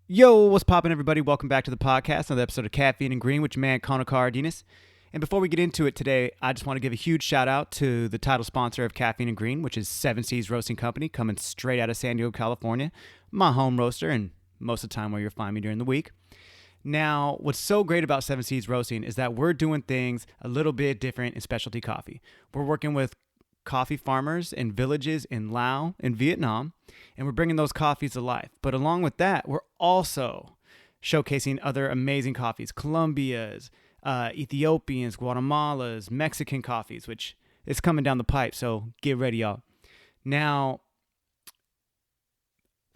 Yo, what's poppin', everybody? Welcome back to the podcast, another episode of Caffeine and Green with your man, Connor Cardenas. And before we get into it today, I just want to give a huge shout out to the title sponsor of Caffeine and Green, which is 7 Seas Roasting Company, coming straight out of San Diego, California. My home roaster, and most of the time where you'll find me during the week. Now, what's so great about 7 Seas Roasting is that we're doing things a little bit different in specialty coffee. We're working with coffee farmers in villages in Laos and Vietnam, and we're bringing those coffees to life. But along with that, we're also showcasing other amazing coffees, Colombia's, Ethiopians, Guatemala's, Mexican coffees, which is coming down the pipe, so get ready, y'all. Now,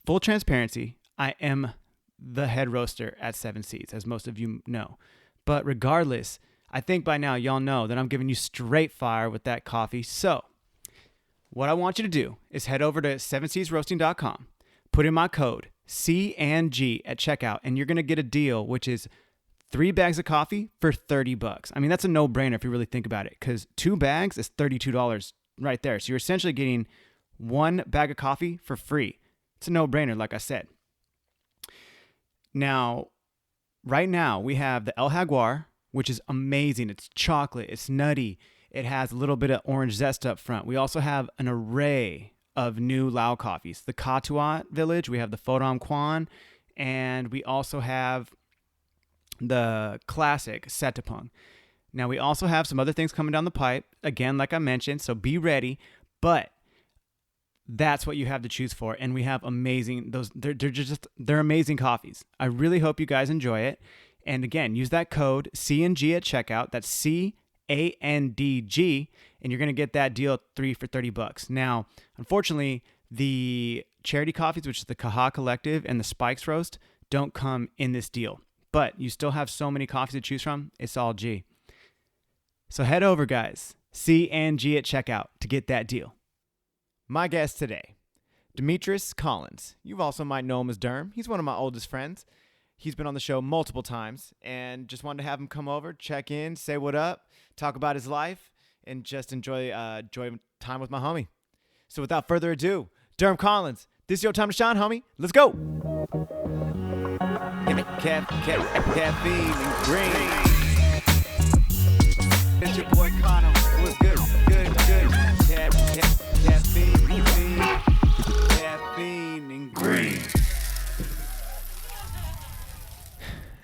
full transparency, I am the head roaster at 7 Seas, as most of you know. But regardless, I think by now y'all know that I'm giving you straight fire with that coffee. So what I want you to do is head over to 7seasroasting.com, put in my code C&G at checkout, and you're going to get a deal, which is 3 bags of coffee for $30. I mean, that's a no-brainer if you really think about it, because 2 bags is $32 right there. So you're essentially getting 1 bag of coffee for free. It's a no-brainer, like I said. Now, right now, we have the El Jaguar, which is amazing. It's chocolate. It's nutty. It has a little bit of orange zest up front. We also have an array of new Lao coffees. The Katuat Village, we have the Phodom Quan, and we also have the classic Setapung. Now, we also have some other things coming down the pipe, again, like I mentioned, so be ready, but that's what you have to choose for, and we have amazing, they're amazing coffees. I really hope you guys enjoy it, and again, use that code C&G at checkout. That's CANDG, and you're going to get that deal 3 for $30. Now, unfortunately, the charity coffees, which is the Kaha Collective and the Spikes Roast, don't come in this deal. But you still have so many coffees to choose from, it's all G. So head over, guys, C&G at checkout to get that deal. My guest today, Dimetrus Collins. You also might know him as Derm. He's one of my oldest friends. He's been on the show multiple times, and just wanted to have him come over, check in, say what up, talk about his life, and just enjoy time with my homie. So without further ado, Derm Collins, this is your time to shine, homie. Let's go. Give me caffeine and green. It's your boy Connor. What's good? Good. Caffeine and green.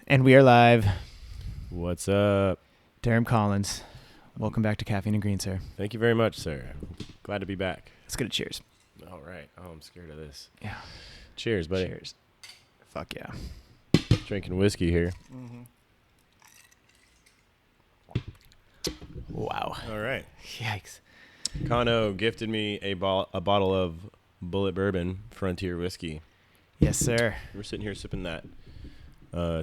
And we are live. What's up? Derm Collins. Welcome back to Caffeine and Green, sir. Thank you very much, sir. Glad to be back. Let's get a cheers. All right. Oh, I'm scared of this. Yeah. Cheers, buddy. Cheers. Fuck yeah. Drinking whiskey here. Mm-hmm. Wow. All right. Yikes. Kano gifted me a bottle of Bullet Bourbon Frontier whiskey. Yes, sir. We're sitting here sipping that.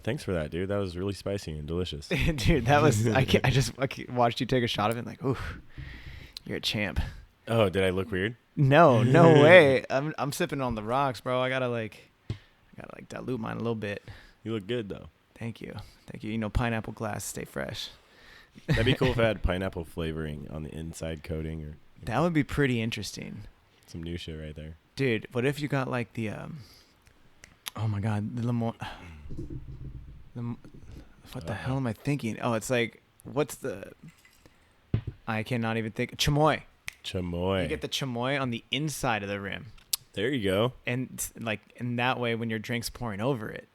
Thanks for that, dude. That was really spicy and delicious. Dude, that was I just watched you take a shot of it and like, oof, you're a champ. Oh, did I look weird? No way. I'm sipping on the rocks, bro. I gotta dilute mine a little bit. You look good though. Thank you. You know, pineapple glass, stay fresh. That'd be cool if I had pineapple flavoring on the inside coating, or that would be pretty interesting. Some new shit right there. Dude, what if you got like the oh my god, the lemon. What the hell am I thinking? Oh, it's like, I cannot even think. Chamoy. You get the chamoy on the inside of the rim. There you go. And like, in that way, when your drink's pouring over it.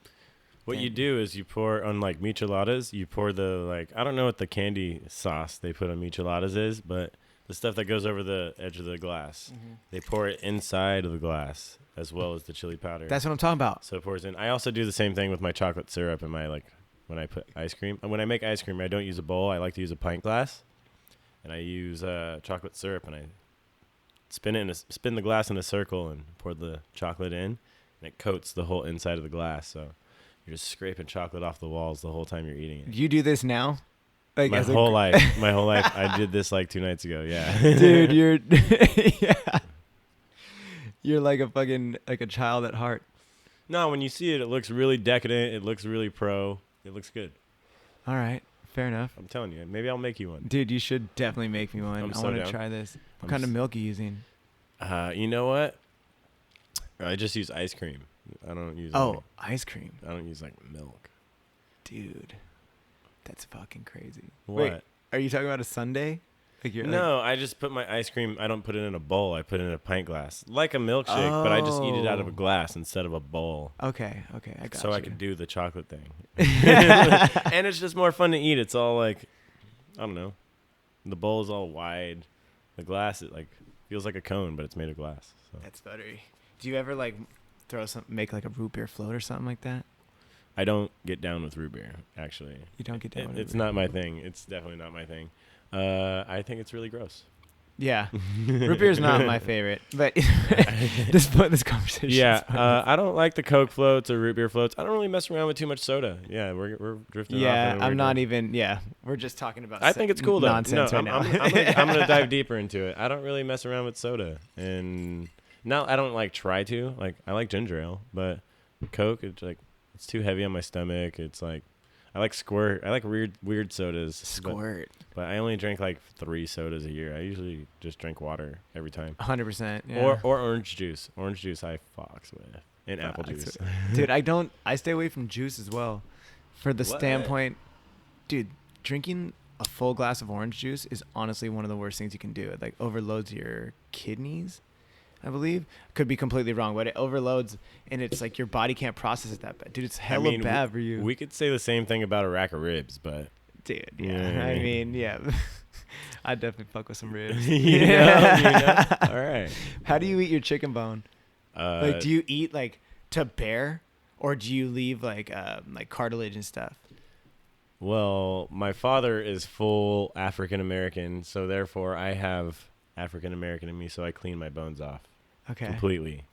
What you do is you pour on like micheladas, you pour I don't know what the candy sauce they put on micheladas is, but the stuff that goes over the edge of the glass, they pour it inside of the glass as well as the chili powder. That's what I'm talking about. So it pours in. I also do the same thing with my chocolate syrup and when I put ice cream. And when I make ice cream, I don't use a bowl. I like to use a pint glass, and I use chocolate syrup, and I spin the glass in a circle and pour the chocolate in, and it coats the whole inside of the glass. So you're just scraping chocolate off the walls the whole time you're eating it. You do this now? Like my whole life. I did this like 2 nights ago. Yeah. Dude, you're yeah. You're like a child at heart. No, when you see it, it looks really decadent. It looks really pro. It looks good. All right. Fair enough. I'm telling you. Maybe I'll make you one. Dude, you should definitely make me one. I want to try this. What kind of milk are you using? You know what? I just use ice cream. I don't use. Ice cream. I don't use like milk. Dude, that's fucking crazy. What? Wait, are you talking about a sundae? No, I just put my ice cream. I don't put it in a bowl. I put it in a pint glass, like a milkshake, but I just eat it out of a glass instead of a bowl. Okay, I got So you. I could do the chocolate thing, and it's just more fun to eat. It's all like, I don't know, the bowl is all wide. The glass it like feels like a cone, but it's made of glass. So. That's buttery. Do you ever like make like a root beer float or something like that? I don't get down with root beer. Actually, You don't get down with It's root beer. not my thing. It's definitely not my thing. I think it's really gross. Yeah, root beer is not my favorite, but this conversation. Yeah, I don't like the Coke floats or root beer floats. I don't really mess around with too much soda. Yeah, we're drifting off. Yeah, I'm not even. Yeah, we're just talking about. I think it's cool though. Nonsense right now. I'm gonna dive deeper into it. I don't really mess around with soda, and now I don't like try to. Like I like ginger ale, but Coke, it's too heavy on my stomach. It's like I like Squirt. I like weird sodas. Squirt. But I only drink like 3 sodas a year. I usually just drink water every time. 100%. Yeah. Or orange juice. Orange juice I fox with. And apple juice. Dude, I stay away from juice as well. For the standpoint, dude, drinking a full glass of orange juice is honestly one of the worst things you can do. It like overloads your kidneys, I believe. Could be completely wrong, but it overloads and it's like your body can't process it that bad. Dude, it's hella bad for you. We could say the same thing about a rack of ribs, but dude, yeah. I mean, yeah. I'd definitely fuck with some ribs. you know? All right. How do you eat your chicken bone? Like, do you eat like to bare, or do you leave like cartilage and stuff? Well, my father is full African American, so therefore I have African American in me, so I clean my bones off. Okay. Completely.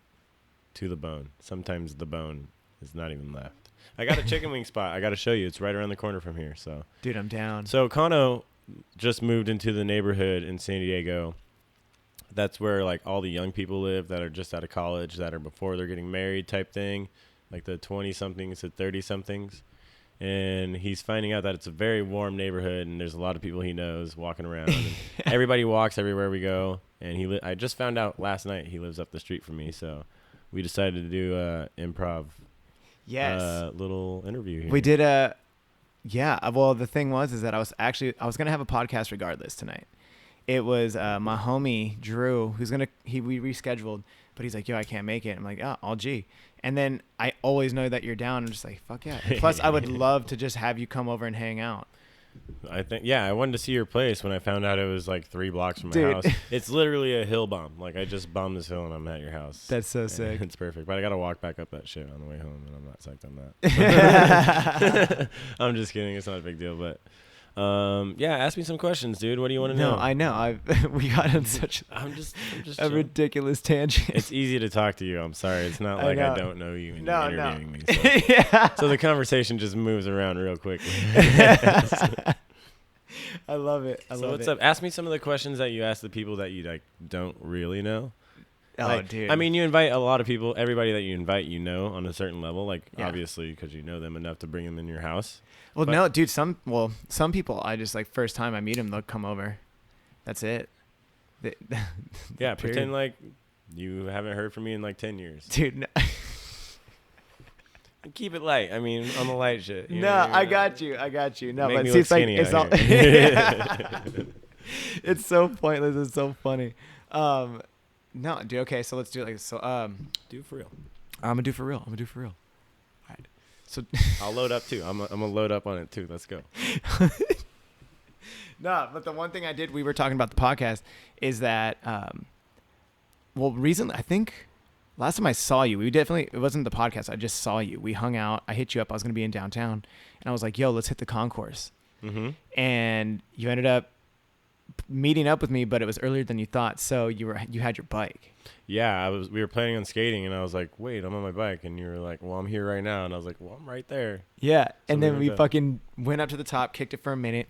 To the bone. Sometimes the bone is not even left. I got a chicken wing spot. I got to show you. It's right around the corner from here. So, dude, I'm down. So Kano just moved into the neighborhood in San Diego. That's where like all the young people live that are just out of college, that are before they're getting married type thing, like the 20-somethings to 30-somethings. And he's finding out that it's a very warm neighborhood, and there's a lot of people he knows walking around. And everybody walks everywhere we go. And I just found out last night he lives up the street from me, so we decided to do improv. Yes. Little interview here. We did yeah. Well, the thing is that I was going to have a podcast regardless tonight. It was my homie Drew we rescheduled, but he's like, yo, I can't make it. I'm like, oh, all G. And then I always know that you're down. I'm just like, fuck yeah. Plus, I would love to just have you come over and hang out. I wanted to see your place when I found out it was like 3 blocks from my house. It's literally a hill bomb. Like I just bombed this hill and I'm at your house. That's so sick. It's perfect. But I got to walk back up that shit on the way home, and I'm not psyched on that. I'm just kidding. It's not a big deal, but ask me some questions, dude. What do you want to know? No, I know. We got on such I'm just a ridiculous tangent. It's easy to talk to you. I'm sorry. It's not like I don't know you and you're interviewing me. So. Yeah. So the conversation just moves around real quickly. I love it. So what's up? Ask me some of the questions that you ask the people that you like don't really know. Oh, dude. I mean, you invite a lot of people. Everybody that you invite, on a certain level. Like obviously, because you know them enough to bring them in your house. Well, no, dude. Some people, I just like first time I meet them, they'll come over. That's it. Yeah, pretend like you haven't heard from me in like 10 years, dude. No. Keep it light. I mean, on the light shit. I got you. No, Make but me see, look it's like skinny it's out all. here. It's so pointless. It's so funny. No, dude. Okay, so let's do it like so. Do for real. I'm gonna do for real. All right. So I'll load up too. I'm gonna load up on it too. Let's go. No, but the one thing I did, we were talking about the podcast, is that, recently, I think last time I saw you, it wasn't the podcast. I just saw you. We hung out. I hit you up. I was going to be in downtown. And I was like, yo, let's hit the concourse. Mm-hmm. And you ended up meeting up with me, but it was earlier than you thought. So you had your bike. Yeah, we were planning on skating, and I was like, wait, I'm on my bike. And you were like, well, I'm here right now. And I was like, well, I'm right there. Yeah. And then we fucking went up to the top, kicked it for a minute.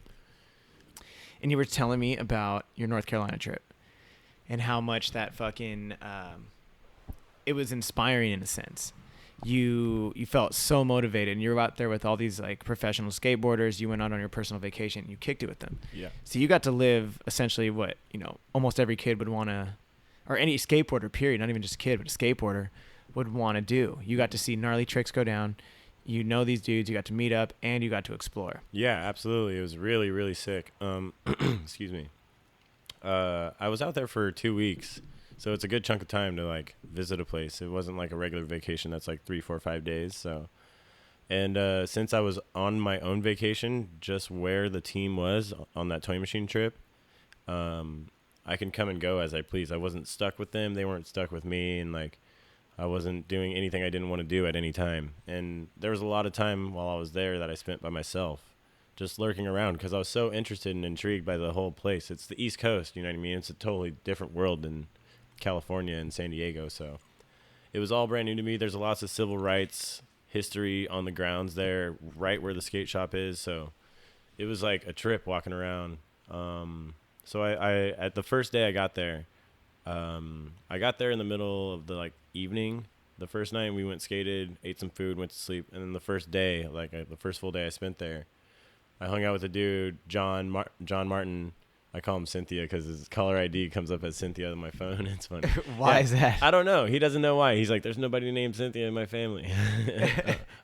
And you were telling me about your North Carolina trip and how much that fucking, it was inspiring in a sense. You felt so motivated, and you were out there with all these like professional skateboarders. You went out on your personal vacation and you kicked it with them. Yeah. So you got to live essentially what, almost every kid would want to, or any skateboarder period, not even just a kid, but a skateboarder would want to do. You got to see gnarly tricks go down. You know these dudes. You got to meet up, and you got to explore. Yeah, absolutely. It was really, really sick. Excuse me. I was out there for 2 weeks, so it's a good chunk of time to like visit a place. It wasn't like a regular vacation that's like 3, 4, 5 days. So, and since I was on my own vacation, just where the team was on that toy machine trip, I can come and go as I please. I wasn't stuck with them. They weren't stuck with me, and like I wasn't doing anything I didn't want to do at any time. And there was a lot of time while I was there that I spent by myself, just lurking around because I was so interested and intrigued by the whole place. It's the East Coast, you know what I mean? It's a totally different world than California and San Diego. So it was all brand new to me. There's lots of civil rights history on the grounds there, right where the skate shop is. So it was like a trip walking around. So I at the first day I got there in the middle of the like evening. The first night we went skated, ate some food, went to sleep. And then the first day, the first full day I spent there, I hung out with a dude, John Martin. I call him Cynthia because his caller ID comes up as Cynthia on my phone. It's funny. Why is that? I don't know. He doesn't know why. He's like, there's nobody named Cynthia in my family.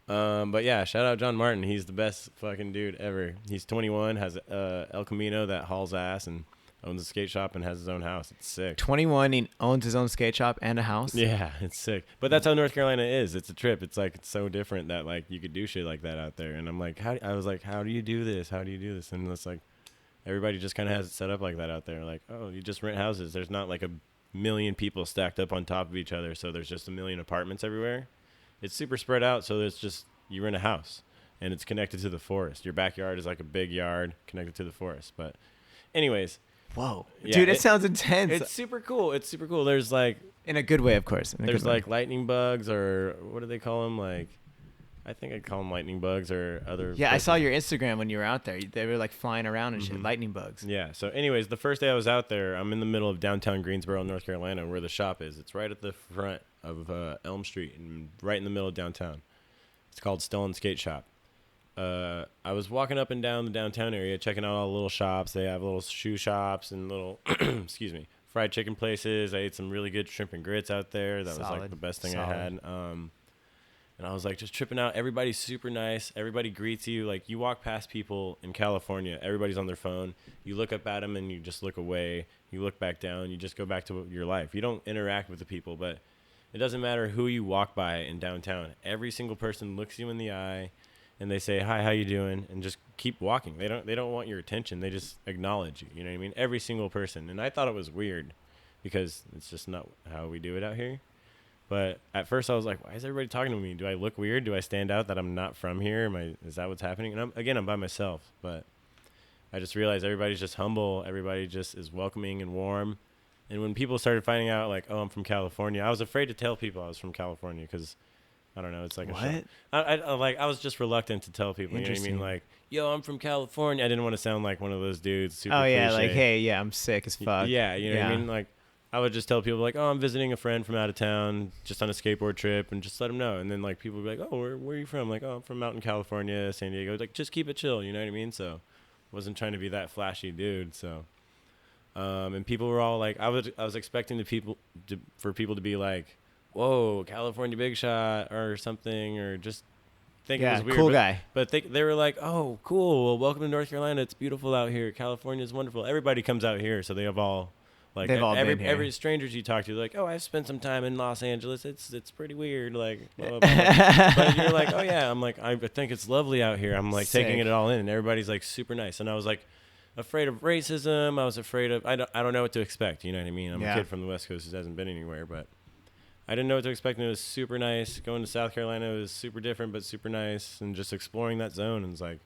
But yeah, shout out John Martin. He's the best fucking dude ever. He's 21, has El Camino that hauls ass, and owns a skate shop and has his own house. It's sick. 21, he owns his own skate shop and a house. Yeah, it's sick. But that's how North Carolina is. It's a trip. It's like, it's so different that like you could do shit like that out there. And I'm like, how do you do this? How do you do this? And it's like, everybody just kind of has it set up like that out there. Like, oh, you just rent houses. There's not like a million people stacked up on top of each other. So there's just a million apartments everywhere. It's super spread out. So it's just, you rent a house and it's connected to the forest. Your backyard is like a big yard connected to the forest. But anyways. Whoa. Yeah, dude, it sounds intense. It's super cool. It's super cool. There's like, in a good way, of course. There's like lightning bugs, or what do they call them? Like, I think I'd call them lightning bugs or other. Yeah, places. I saw your Instagram when you were out there. They were like flying around and shit, lightning bugs. Yeah. So anyways, the first day I was out there, I'm in the middle of downtown Greensboro, North Carolina, where the shop is. It's right at the front of Elm Street and right in the middle of downtown. It's called Stellan Skate Shop. I was walking up and down the downtown area, checking out all the little shops. They have little shoe shops and little, excuse me, fried chicken places. I ate some really good shrimp and grits out there. That was like the best thing I had. And I was like just tripping out. Everybody's super nice. Everybody greets you. Like you walk past people in California, everybody's on their phone. You look up at them and you just look away. You look back down. You just go back to your life. You don't interact with the people, but it doesn't matter who you walk by in downtown. Every single person looks you in the eye. And they say, hi, how you doing? And just keep walking. They don't want your attention. They just acknowledge you. You know what I mean? Every single person. And I thought it was weird because it's just not how we do it out here. But at first I was like, why is everybody talking to me? Do I look weird? Do I stand out that I'm not from here? Is that what's happening? And I'm by myself. But I just realized everybody's just humble. Everybody just is welcoming and warm. And when people started finding out, like, oh, I'm from California, I was afraid to tell people I was from California because I don't know. It's like what? I was just reluctant to tell people. You know what I mean? Like, yo, I'm from California. I didn't want to sound like one of those dudes. Super yeah, cliche. like, hey, yeah, I'm sick as fuck. Yeah, you know what I mean? Like, I would just tell people like, oh, I'm visiting a friend from out of town, just on a skateboard trip, and just let them know. And then like people would be like, oh, where are you from? Like, oh, I'm from out in California, San Diego. Like, just keep it chill. You know what I mean? So, wasn't trying to be that flashy dude. So, and people were all like, I was expecting for people to be like, whoa, California big shot or something, or just think it was weird. Cool guy. But they were like, oh, cool. Well, welcome to North Carolina. It's beautiful out here. California is wonderful. Everybody comes out here, so they have all like every strangers you talk to, like, oh, I've spent some time in Los Angeles. It's pretty weird. Like, blah, blah, blah. But you're like, oh yeah. I'm like, I think it's lovely out here. I'm like taking it all in, and everybody's like super nice. And I was like afraid of racism. I was afraid of I don't know what to expect. You know what I mean? I'm a kid from the West Coast who hasn't been anywhere, but I didn't know what to expect, and it was super nice. Going to South Carolina was super different, but super nice, and just exploring that zone. And it's like,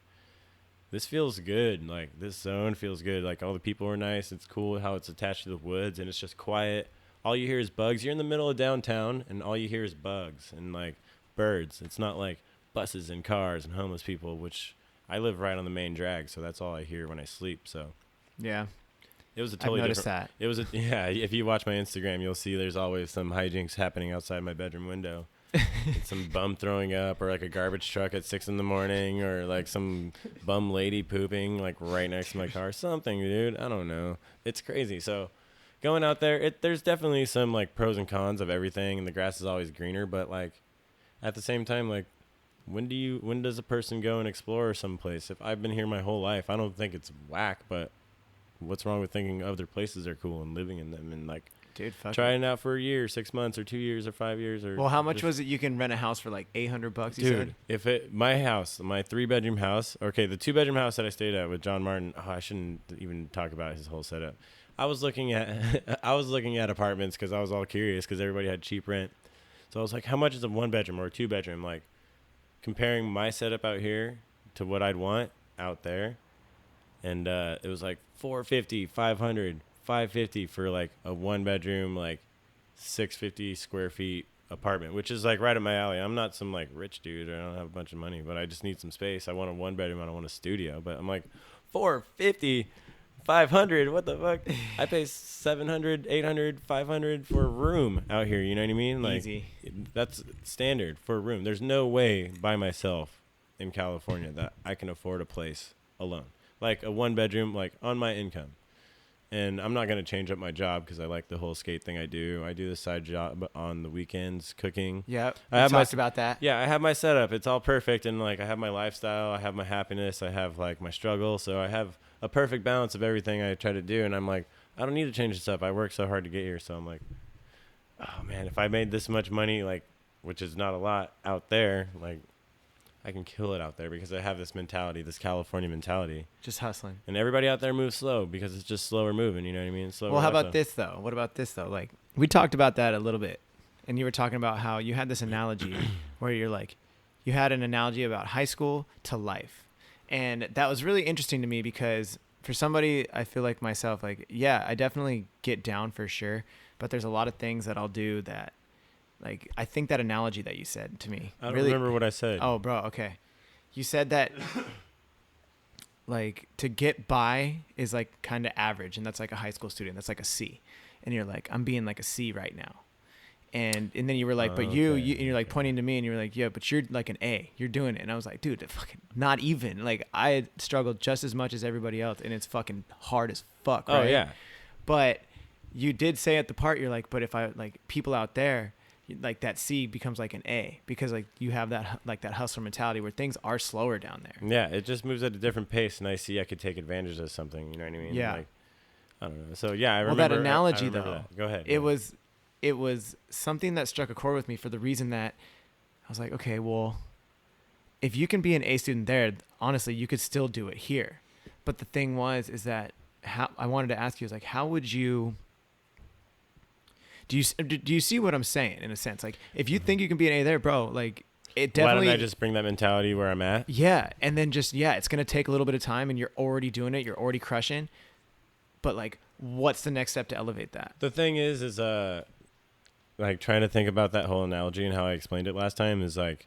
this feels good. Like, this zone feels good. Like, all the people are nice. It's cool how it's attached to the woods, and it's just quiet. All you hear is bugs. You're in the middle of downtown, and all you hear is bugs and, like, birds. It's not like buses and cars and homeless people, which I live right on the main drag, so that's all I hear when I sleep. So yeah. It was a totally I've noticed different. that. It was if you watch my Instagram, you'll see there's always some hijinks happening outside my bedroom window. Some bum throwing up, or like a garbage truck at 6 a.m, or like some bum lady pooping like right next to my car. Something, dude. I don't know. It's crazy. So going out there, there's definitely some like pros and cons of everything, and the grass is always greener. But like at the same time, like when does a person go and explore someplace? If I've been here my whole life, I don't think it's whack. But what's wrong with thinking other places are cool and living in them and like. Dude, fuck trying it out for a year, 6 months, or 2 years, or 5 years, or. Well, how much was it? You can rent a house for like $800. Dude, my house, my 3-bedroom house. Okay, the 2-bedroom house that I stayed at with John Martin. Oh, I shouldn't even talk about his whole setup. I was looking at apartments because I was all curious because everybody had cheap rent. So I was like, how much is a 1-bedroom or a 2-bedroom? Like comparing my setup out here to what I'd want out there, and it was like $450, $500. $550 for like a 1-bedroom, like 650 square feet apartment, which is like right up my alley. I'm not some like rich dude, or I don't have a bunch of money, but I just need some space. I want a 1-bedroom. I don't want a studio. But I'm like, $450, $500. What the fuck? I pay $700, $800, $500 for a room out here. You know what I mean? Like, easy. That's standard for a room. There's no way by myself in California that I can afford a place alone, like a 1-bedroom, like on my income. And I'm not going to change up my job because I like the whole skate thing I do. I do this side job on the weekends, cooking. Yeah, I have talked about that. Yeah, I have my setup. It's all perfect. And, like, I have my lifestyle. I have my happiness. I have, like, my struggle. So I have a perfect balance of everything I try to do. And I'm like, I don't need to change this up. I worked so hard to get here. So I'm like, oh, man, if I made this much money, like, which is not a lot out there, like, I can kill it out there because I have this mentality, this California mentality. Just hustling. And everybody out there moves slow because it's just slower moving, you know what I mean? Well, how about this, though? What about this, though? Like, we talked about that a little bit. And you were talking about how you had this analogy where you're like, you had an analogy about high school to life. And that was really interesting to me because for somebody, I feel like myself, like, yeah, I definitely get down for sure. But there's a lot of things that I'll do that, like, I think that analogy that you said to me. I don't remember what I said. Oh, bro, okay. You said that, like, to get by is, like, kind of average, and that's, like, a high school student. That's, like, a C. And you're like, I'm being, like, a C right now. And then you were like, but you and you're, like, pointing to me, and you were like, yeah, but you're, like, an A. You're doing it. And I was like, dude, fucking not even. Like, I struggled just as much as everybody else, and it's fucking hard as fuck, right? Oh, yeah. But you did say at the part, you're like, but if I, like, people out there, like that C becomes like an A because like you have that like that hustler mentality where things are slower down there. Yeah, it just moves at a different pace, and I see I could take advantage of something. You know what I mean? Yeah. Like, I don't know. So yeah, I remember. Well, that analogy I remember though. That. Go ahead. It was something that struck a chord with me for the reason that I was like, okay, well, if you can be an A student there, honestly, you could still do it here. But the thing is that how I wanted to ask you is like, how would you? Do you see what I'm saying in a sense? Like, if you think you can be an A there, bro, like, it definitely. Why don't I just bring that mentality where I'm at? Yeah, and then just it's gonna take a little bit of time, and you're already doing it. You're already crushing. But like, what's the next step to elevate that? The thing is like trying to think about that whole analogy and how I explained it last time is like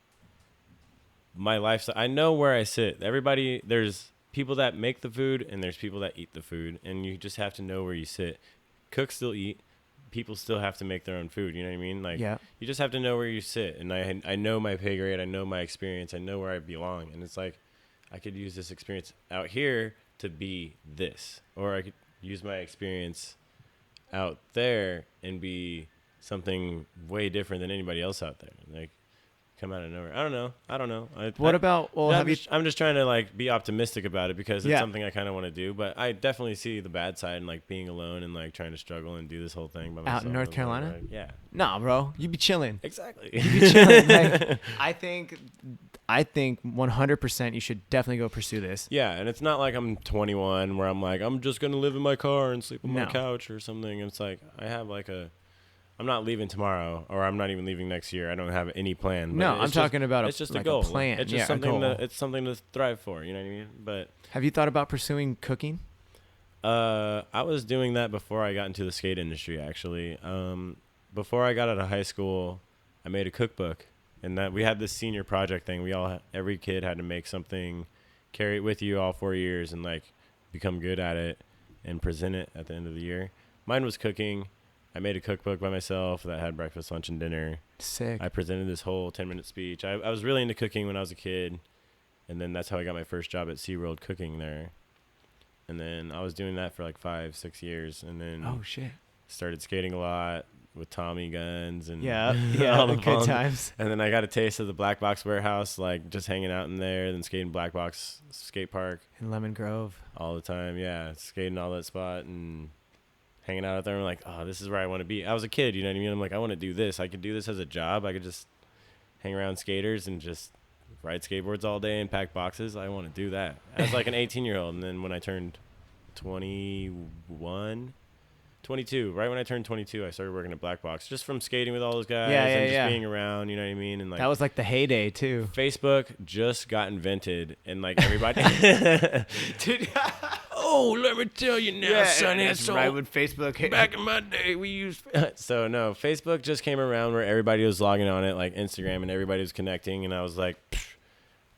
my lifestyle. I know where I sit. There's people that make the food, and there's people that eat the food, and you just have to know where you sit. Cooks still eat. People still have to make their own food. You know what I mean? Like, you just have to know where you sit. And I know my pay grade. I know my experience. I know where I belong. And it's like, I could use this experience out here to be this, or I could use my experience out there and be something way different than anybody else out there. Like, come out of nowhere. I don't know. I'm just trying to like be optimistic about it because it's something I kind of want to do, but I definitely see the bad side and like being alone and like trying to struggle and do this whole thing by myself. Out in North Carolina? Like, yeah. Nah, bro, you be chilling. Exactly. You be chilling. Like, I think 100% you should definitely go pursue this. Yeah, and it's not like I'm 21 where I'm like, I'm just going to live in my car and sleep on my couch or something. It's like I have like I'm not leaving tomorrow, or I'm not even leaving next year. I don't have any plan. No, I'm talking about it's just like a goal. A plan. It's just something. It's something to thrive for. You know what I mean? But have you thought about pursuing cooking? I was doing that before I got into the skate industry. Actually, before I got out of high school, I made a cookbook, and that we had this senior project thing. Every kid had to make something, carry it with you all 4 years, and like become good at it, and present it at the end of the year. Mine was cooking. I made a cookbook by myself that had breakfast, lunch, and dinner. Sick. I presented this whole 10-minute speech. I was really into cooking when I was a kid, and then that's how I got my first job at SeaWorld cooking there. And then I was doing that for like 5-6 years, and then oh shit, started skating a lot with Tommy guns and Yeah, all the the good fun. times. And then I got a taste of the Black Box Warehouse, like just hanging out in there, then skating Black Box skate park In Lemon Grove. all the time. Yeah, skating all that spot and hanging out there. And like, oh, this is where I want to be. I was a kid, you know what I mean? I'm like, I want to do this. I could do this as a job. I could just hang around skaters and just ride skateboards all day and pack boxes. I want to do that as like an 18-year-old. And then when I turned 22, right when I turned 22, I started working at Black Box just from skating with all those guys and just being around, you know what I mean? And like That was like the heyday too. Facebook just got invented and like everybody Dude, oh, let me tell you now, son, that's so right when Facebook back in my day we used so no, Facebook just came around where everybody was logging on it, like Instagram, and everybody was connecting, and I was like,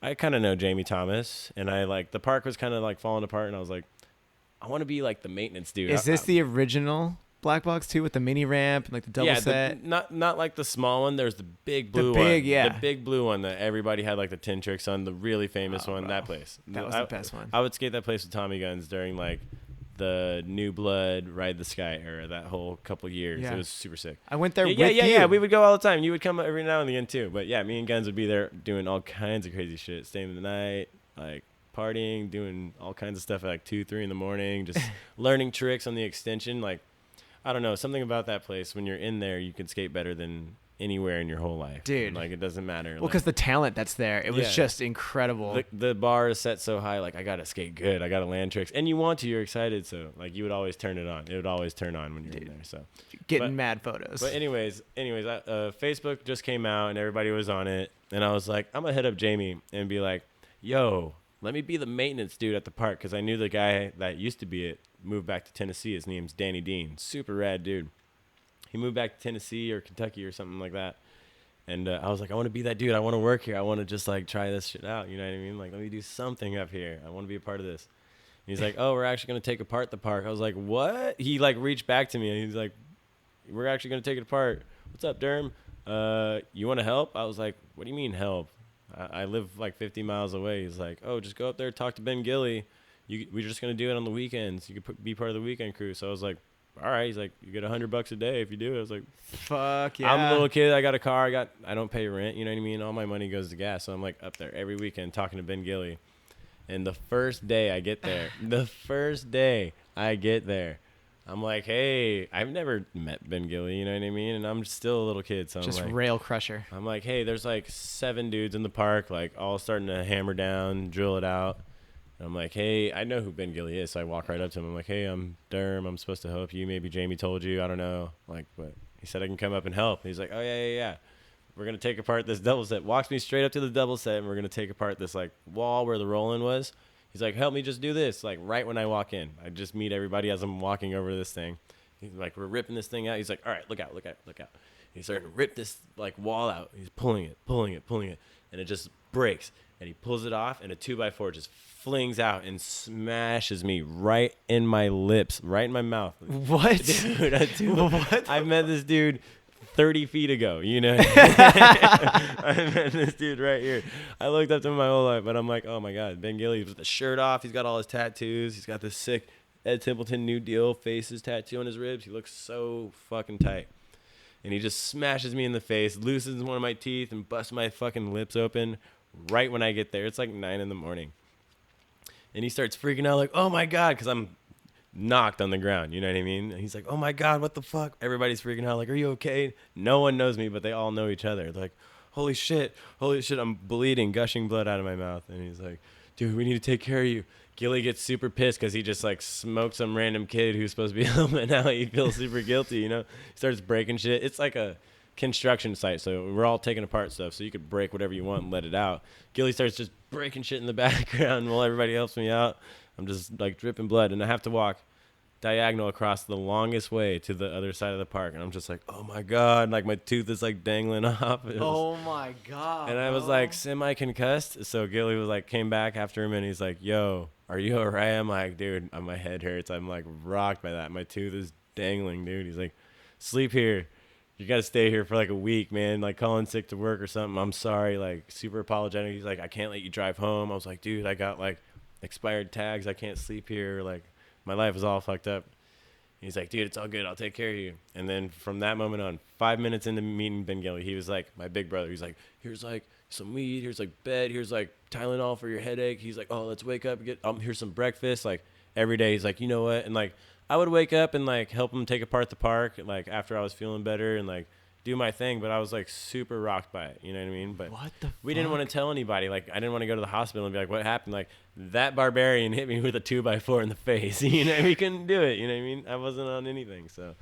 I kind of know Jamie Thomas, and I like the park was kind of like falling apart, and I was like, I want to be like the maintenance dude. Is this the original Black Box too, with the mini ramp and like the double set? Not like the small one. There's the big blue one. The big blue one that everybody had like the tin tricks on, the really famous one. Bro. That place. That was the best one. I would skate that place with Tommy guns during like the New Blood Ride the Sky era, that whole couple years. It was super sick. I went there with you. Yeah, we would go all the time. You would come every now and again too. But yeah, me and Guns would be there doing all kinds of crazy shit, staying the night, like partying, doing all kinds of stuff at like 2-3 in the morning, just learning tricks on the extension. Like, I don't know, something about that place. When you're in there, you can skate better than anywhere in your whole life, dude. And, like, it doesn't matter. Well, because the talent that's there, it was just incredible. The bar is set so high, like, I gotta skate good, I gotta land tricks, and you want to, you're excited, so like you would always turn it on. It would always turn on when you're in there. So getting mad photos. But anyways, Facebook just came out and everybody was on it, and I was like, I'm gonna hit up Jamie and be like, yo, let me be the maintenance dude at the park, because I knew the guy that used to be it moved back to Tennessee. His name's Danny Dean. Super rad dude. He moved back to Tennessee or Kentucky or something like that. And I was like, I want to be that dude. I want to work here. I want to just like try this shit out. You know what I mean? Like, let me do something up here. I want to be a part of this. And he's like, oh, we're actually going to take apart the park. I was like, what? He like reached back to me and he's like, we're actually going to take it apart. What's up, Durham? You want to help? I was like, what do you mean help? I live like 50 miles away. He's like, oh, just go up there, talk to Ben Gilly. We're just going to do it on the weekends. You could be part of the weekend crew. So I was like, all right. He's like, you get $100 a day if you do it. I was like, fuck yeah. I'm a little kid. I got a car. I don't pay rent. You know what I mean? All my money goes to gas. So I'm like up there every weekend talking to Ben Gilly. And the first day I get there, I'm like, hey, I've never met Ben Gilly, you know what I mean? And I'm still a little kid. So just I'm like, rail crusher. I'm like, hey, there's like 7 dudes in the park, like all starting to hammer down, drill it out. And I'm like, hey, I know who Ben Gilly is. So I walk right up to him. I'm like, hey, I'm Derm. I'm supposed to help you. Maybe Jamie told you. I don't know. Like, but he said I can come up and help. And he's like, oh, yeah. We're going to take apart this double set. Walks me straight up to the double set, and we're going to take apart this like wall where the roll-in was. He's like, help me just do this. Like right when I walk in, I just meet everybody as I'm walking over this thing. He's like, we're ripping this thing out. He's like, all right, look out. He's starting to rip this like wall out. He's pulling it. And it just breaks. And he pulls it off, and a 2x4 just flings out and smashes me right in my lips, right in my mouth. What? Dude, what? I met this dude 30 feet ago, you know. I met this dude right here. I looked up to him my whole life, but I'm like, oh my God, Ben Gilly with the shirt off. He's got all his tattoos. He's got this sick Ed Templeton New Deal faces tattoo on his ribs. He looks so fucking tight. And he just smashes me in the face, loosens one of my teeth, and busts my fucking lips open right when I get there. It's like 9 a.m. And he starts freaking out like, oh my God, because I'm knocked on the ground, you know what I mean? And he's like, oh my God, what the fuck? Everybody's freaking out like, are you okay? No one knows me, but they all know each other. They're like, holy shit, I'm bleeding, gushing blood out of my mouth. And he's like, dude, we need to take care of you. Gilly gets super pissed because he just like smoked some random kid who's supposed to be helping out. He feels super guilty, you know? He starts breaking shit. It's like a construction site, so we're all taking apart stuff, so you could break whatever you want and let it out. Gilly starts just breaking shit in the background while everybody helps me out. I'm just like dripping blood, and I have to walk diagonal across the longest way to the other side of the park, and I'm just like, oh my God, like my tooth is like dangling off. Oh my God. And I was like semi-concussed, so Gilly was like, came back after him, and he's like, yo, are you all right? I'm like, dude, my head hurts. I'm like rocked by that. My tooth is dangling, dude. He's like, sleep here. You got to stay here for like a week, man. Like calling sick to work or something. I'm sorry. Like super apologetic. He's like, I can't let you drive home. I was like, dude, I got like expired tags. I can't sleep here. Like my life is all fucked up. He's like, dude, it's all good. I'll take care of you. And then from that moment on, 5 minutes into meeting Ben Gilly, he was like my big brother. He's like, here's like some weed. Here's like bed. Here's like Tylenol for your headache. He's like, oh, let's wake up and get, here's some breakfast. Like every day he's like, you know what? And like, I would wake up and like help him take apart the park. Like after I was feeling better and like do my thing. But I was like super rocked by it. You know what I mean? But we didn't want to tell anybody. Like I didn't want to go to the hospital and be like, what happened? Like that barbarian hit me with a 2x4 in the face. You know, we couldn't do it. You know what I mean? I wasn't on anything. So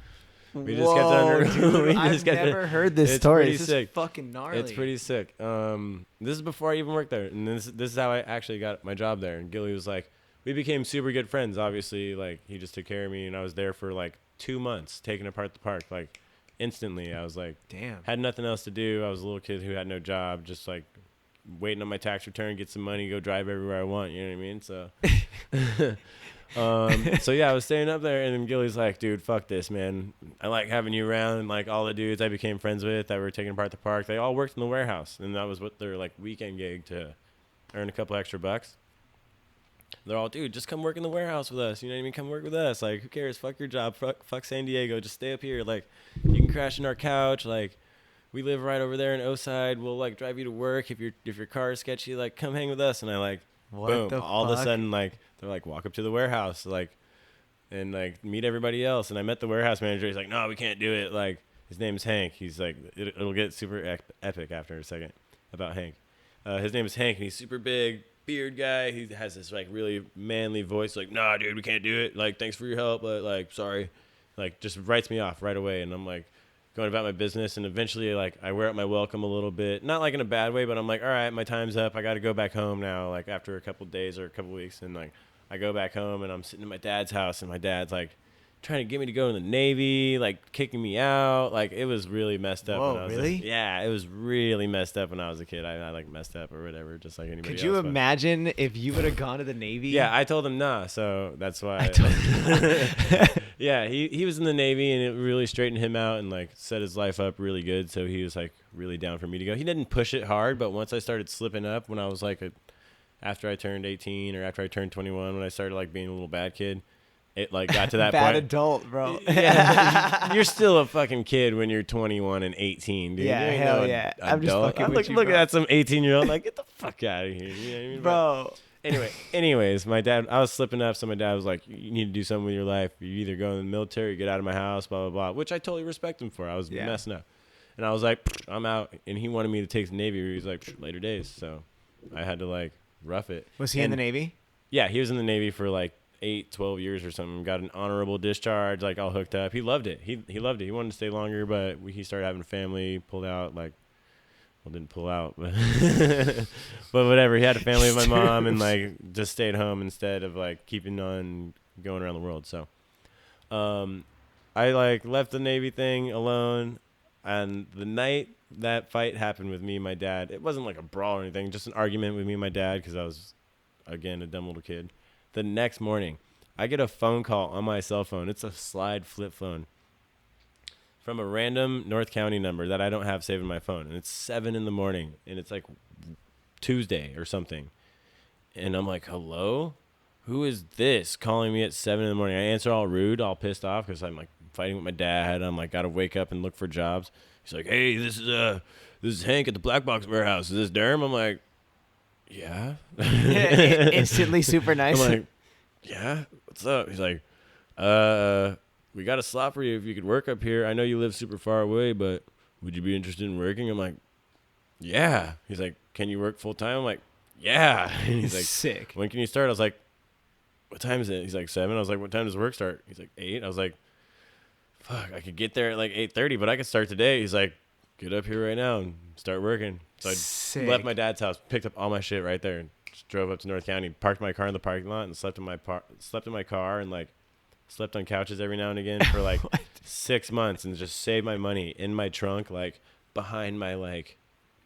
we just kept under. Dude, I've never heard this story. This is fucking gnarly. It's pretty sick. This is before I even worked there, and this is how I actually got my job there. And Gilly was like, we became super good friends. Obviously, like he just took care of me, and I was there for like 2 months taking apart the park. Like instantly, I was like, damn, had nothing else to do. I was a little kid who had no job, just like waiting on my tax return, get some money, go drive everywhere I want. You know what I mean? So. So yeah, I was staying up there, and then Gilly's like, dude, fuck this, man. I like having you around. And like all the dudes I became friends with that were taking apart the park, they all worked in the warehouse, and that was what their like weekend gig to earn a couple extra bucks. They're all, dude, just come work in the warehouse with us. You know what I mean? Come work with us. Like, who cares? Fuck your job. Fuck San Diego. Just stay up here. Like, you can crash in our couch. Like, we live right over there in Oside. We'll like drive you to work if your car is sketchy. Like, come hang with us. And I like, boom. All of a sudden, like, they're like, walk up to the warehouse, like, and like meet everybody else. And I met the warehouse manager. He's like, no, we can't do it. Like, his name's Hank. He's like, it'll get super epic after a second about Hank. His name is Hank, and he's super big. Beard guy. He has this like really manly voice, like, nah, dude, we can't do it. Like, thanks for your help, but like, sorry. Like, just writes me off right away. And I'm like going about my business. And eventually, like, I wear out my welcome a little bit, not like in a bad way, but I'm like, all right, my time's up. I got to go back home now. Like after a couple days or a couple weeks, and like I go back home, and I'm sitting in my dad's house, and my dad's like trying to get me to go in the Navy, like kicking me out. Like it was really messed up. Whoa, when I was really? Yeah, it was really messed up when I was a kid. I like messed up or whatever, just like anybody else. Could you imagine if you would have gone to the Navy? Yeah, I told him nah, so that's why. Yeah, he was in the Navy, and it really straightened him out and like set his life up really good. So he was like really down for me to go. He didn't push it hard, but once I started slipping up when I was like after I turned 18 or after I turned 21, when I started like being a little bad kid, it like got to that bad point. Adult, bro. Yeah, you're still a fucking kid when you're 21 and 18, dude. Yeah, hell yeah. I'm just fucking with you, look bro. at some 18-year-old like, get the fuck out of here. You know what I mean? Bro. Anyways, my dad, I was slipping up, so my dad was like, you need to do something with your life. You either go in the military or get out of my house, blah, blah, blah, which I totally respect him for. I was messing up. And I was like, I'm out. And he wanted me to take the Navy. He was like, later days. So I had to like rough it. Was he in the Navy? Yeah, he was in the Navy for like 12 years or something. Got an honorable discharge, like all hooked up. He loved it. He loved it. He wanted to stay longer, but he started having a family, pulled out, like, well, didn't pull out, but but whatever. He had a family with my mom and like just stayed home instead of like keeping on going around the world. So I like left the Navy thing alone, and the night that fight happened with me and my dad, it wasn't like a brawl or anything, just an argument with me and my dad because I was, again, a dumb little kid. The next morning, I get a phone call on my cell phone. It's a slide flip phone from a random North County number that I don't have saved in my phone. And it's 7 a.m, and it's like Tuesday or something. And I'm like, hello? Who is this calling me at 7 a.m? I answer all rude, all pissed off because I'm like fighting with my dad. I'm like, got to wake up and look for jobs. He's like, hey, this is Hank at the Black Box Warehouse. Is this Durham? I'm like, yeah. Instantly super nice. I'm like, yeah, what's up? He's like, we got a slot for you if you could work up here. I know you live super far away, but would you be interested in working? I'm like, yeah. He's like, can you work full time? I'm like, yeah. And he's like, sick. When can you start? I was like, what time is it? He's like, 7. I was like, what time does work start? He's like, 8. I was like, fuck, I could get there at like 8:30, but I could start today. He's like, get up here right now and start working. So I left my dad's house, picked up all my shit right there, and just drove up to North County, parked my car in the parking lot, and slept in my car, and like slept on couches every now and again for like 6 months, and just saved my money in my trunk, like behind my like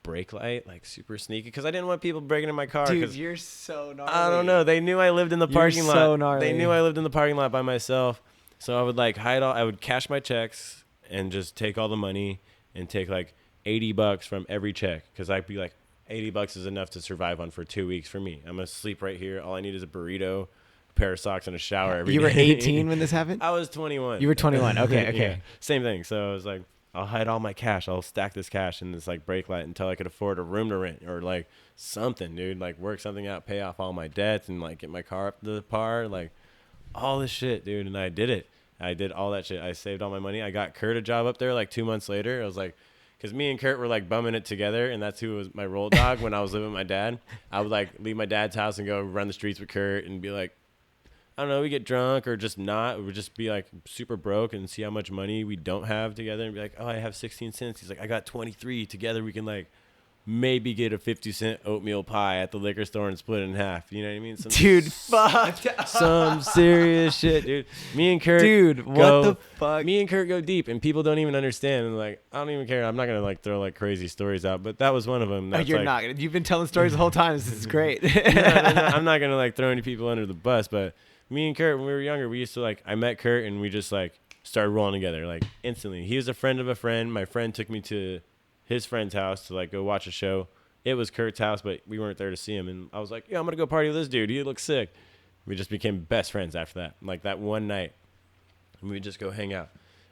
brake light, like super sneaky, because I didn't want people breaking in my car. Dude, you're so gnarly. I don't know. They knew I lived in the parking lot. So gnarly. They knew I lived in the parking lot by myself, so I would like hide all. I would cash my checks and just take all the money and take like $80 from every check, because I'd be like, $80 is enough to survive on for 2 weeks for me. I'm gonna sleep right here. All I need is a burrito, pair of socks in a shower every day. You were 18 when this happened? I was 21. You were 21. Okay. Yeah, same thing. So I was like, I'll hide all my cash. I'll stack this cash in this like brake light until I could afford a room to rent or like something, dude. Like work something out, pay off all my debts, and like get my car up to par. Like all this shit, dude. And I did it. I did all that shit. I saved all my money. I got Kurt a job up there like 2 months later. I was like, because me and Kurt were like bumming it together, and that's who was my roll dog when I was living with my dad. I would like leave my dad's house and go run the streets with Kurt and be like, I don't know, we get drunk or just not. We would just be like super broke and see how much money we don't have together and be like, oh, I have 16 cents. He's like, I got 23. Together we can like maybe get a 50-cent oatmeal pie at the liquor store and split it in half. You know what I mean? Dude, fuck. Some serious shit, dude. Me and Kurt what the fuck? Me and Kurt go deep, and people don't even understand. And like, I don't even care. I'm not gonna like throw like crazy stories out, but that was one of them. No, you're not. You've been telling stories the whole time. This is great. I'm not gonna like throw any people under the bus, but me and Kurt, when we were younger, we used to like, I met Kurt and we just like started rolling together like instantly. He was a friend of a friend. My friend took me to his friend's house to like go watch a show. It was Kurt's house, but we weren't there to see him. And I was like, yeah, I'm going to go party with this dude. He looks sick. We just became best friends after that. Like that one night. And we would just go hang out.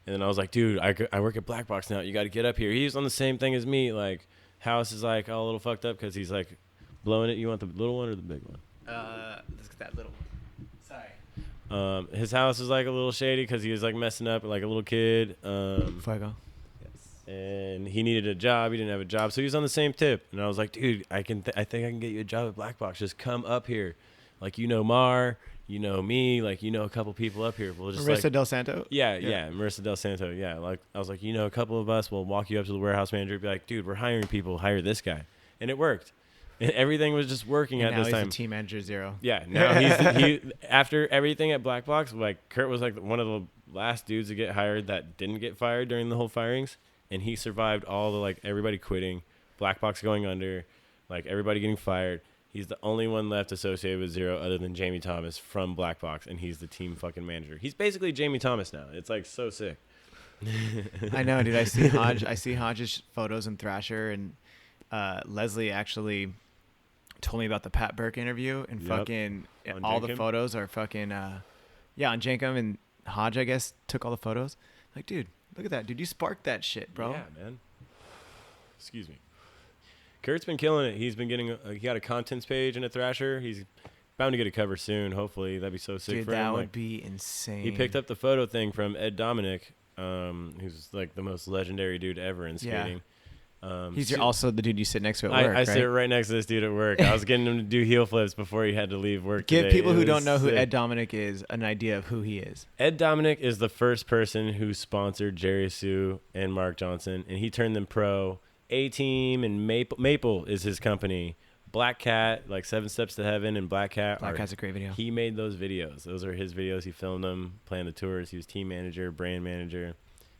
And then I was like, dude, I work at Black Box now. You got to get up here. He's on the same thing as me. Like house is like all a little fucked up because he's like blowing it. You want the little one or the big one? Let's get that little one. His house was like a little shady because he was like messing up like a little kid. Fuego. Yes. And he needed a job. He didn't have a job, so he was on the same tip. And I was like, dude, I think I can get you a job at Black Box. Just come up here, like Mar, me, like a couple people up here. We'll just Marissa Del Santo. Yeah, Marissa Del Santo. Yeah, like I was like, a couple of us will walk you up to the warehouse manager, and be like, dude, we're hiring people. Hire this guy, and it worked. And everything was just working at this time. Now he's the team manager 0. Yeah, now he after everything at Black Box, like Kurt was like one of the last dudes to get hired that didn't get fired during the whole firings, and he survived all the like everybody quitting, Black Box going under, like everybody getting fired. He's the only one left associated with 0 other than Jamie Thomas from Black Box, and he's the team fucking manager. He's basically Jamie Thomas now. It's like so sick. I know, dude. I see Hodge's photos in Thrasher, and Leslie actually told me about the Pat Burke interview, and fucking all the photos are fucking on Jankum, and Hodge I guess took all the photos. Like, dude, look at that, dude. You sparked that shit, bro. Yeah, man. Excuse me. Kurt's been killing it. He's been getting he got a contents page in a Thrasher. He's bound to get a cover soon. Hopefully, that'd be so sick dude, for him. That would be insane. He picked up the photo thing from Ed Dominic, who's like the most legendary dude ever in skating. Yeah. He's also the dude you sit next to at work, I sit right next to this dude at work. I was getting him to do heel flips before he had to leave work. Give today. people who don't know who Ed Dominic is an idea of who he is. Ed Dominic is the first person who sponsored Jerry Sue and Mark Johnson, and he turned them pro. A-Team and Maple is his company. Black Cat, like 7 Steps to Heaven, and Black Cat. Black Cat's a great video. He made those videos. Those are his videos. He filmed them, planned the tours. He was team manager, brand manager.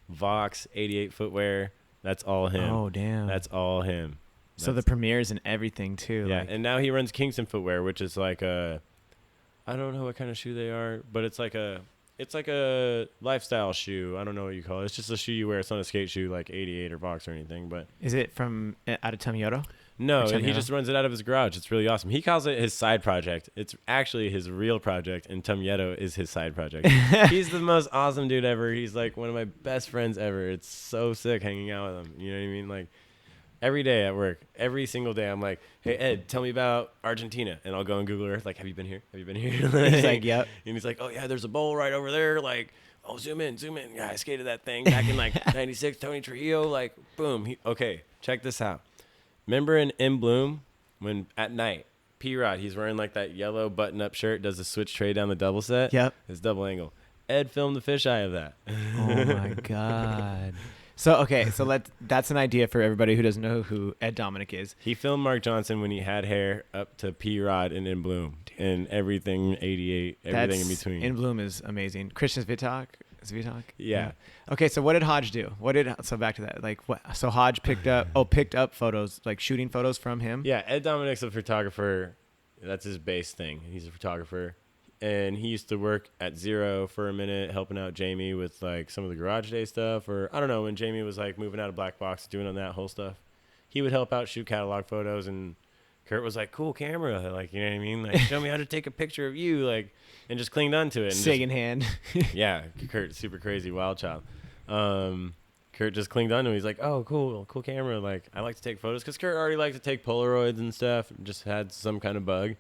Vox, 88 Footwear. That's all him. Oh, damn. That's all him. So the premieres and everything, too. Yeah, and now he runs Kingston Footwear, which is like I don't know what kind of shoe they are, but it's like a lifestyle shoe. I don't know what you call it. It's just a shoe you wear. It's not a skate shoe like 88 or Vox or anything. But is it from out of Tumyeto? No, and he just runs it out of his garage. It's really awesome. He calls it his side project. It's actually his real project, and Tumyeto is his side project. He's the most awesome dude ever. He's like one of my best friends ever. It's so sick hanging out with him. You know what I mean? Like every day at work, every single day, I'm like, hey, Ed, tell me about Argentina. And I'll go on Google Earth, like, have you been here? Have you been here? He's like, yep. And he's like, oh, yeah, there's a bowl right over there. Like, oh, zoom in. Yeah, I skated that thing back in like 96, Tony Trujillo. Like, boom. Okay, check this out. Remember in Bloom when at night, P-Rod, he's wearing like that yellow button-up shirt, does the switch tray down the double set? Yep. It's double angle. Ed filmed the fisheye of that. Oh, my God. So that's an idea for everybody who doesn't know who Ed Dominic is. He filmed Mark Johnson when he had hair up to P-Rod and In Bloom and everything 88, everything in between. In Bloom is amazing. Christian Svitak? Yeah. Okay, so what did Hodge do? So back to that. Like what? So Hodge picked up photos, like shooting photos from him. Yeah, Ed Dominic's a photographer. That's his base thing. He's a photographer. And he used to work at 0 for a minute, helping out Jamie with like some of the garage day stuff, or I don't know, when Jamie was like moving out of Black Box, doing on that whole stuff. He would help out, shoot catalog photos, and Kurt was like, cool camera. Like, you know what I mean? Like, show me how to take a picture of you. Like, and just clinged onto it. And Sig in hand. yeah. Kurt, super crazy, wild child. Kurt just clinged onto it. He's like, oh, cool camera. Like, I like to take photos. Because Kurt already liked to take Polaroids and stuff. Just had some kind of bug.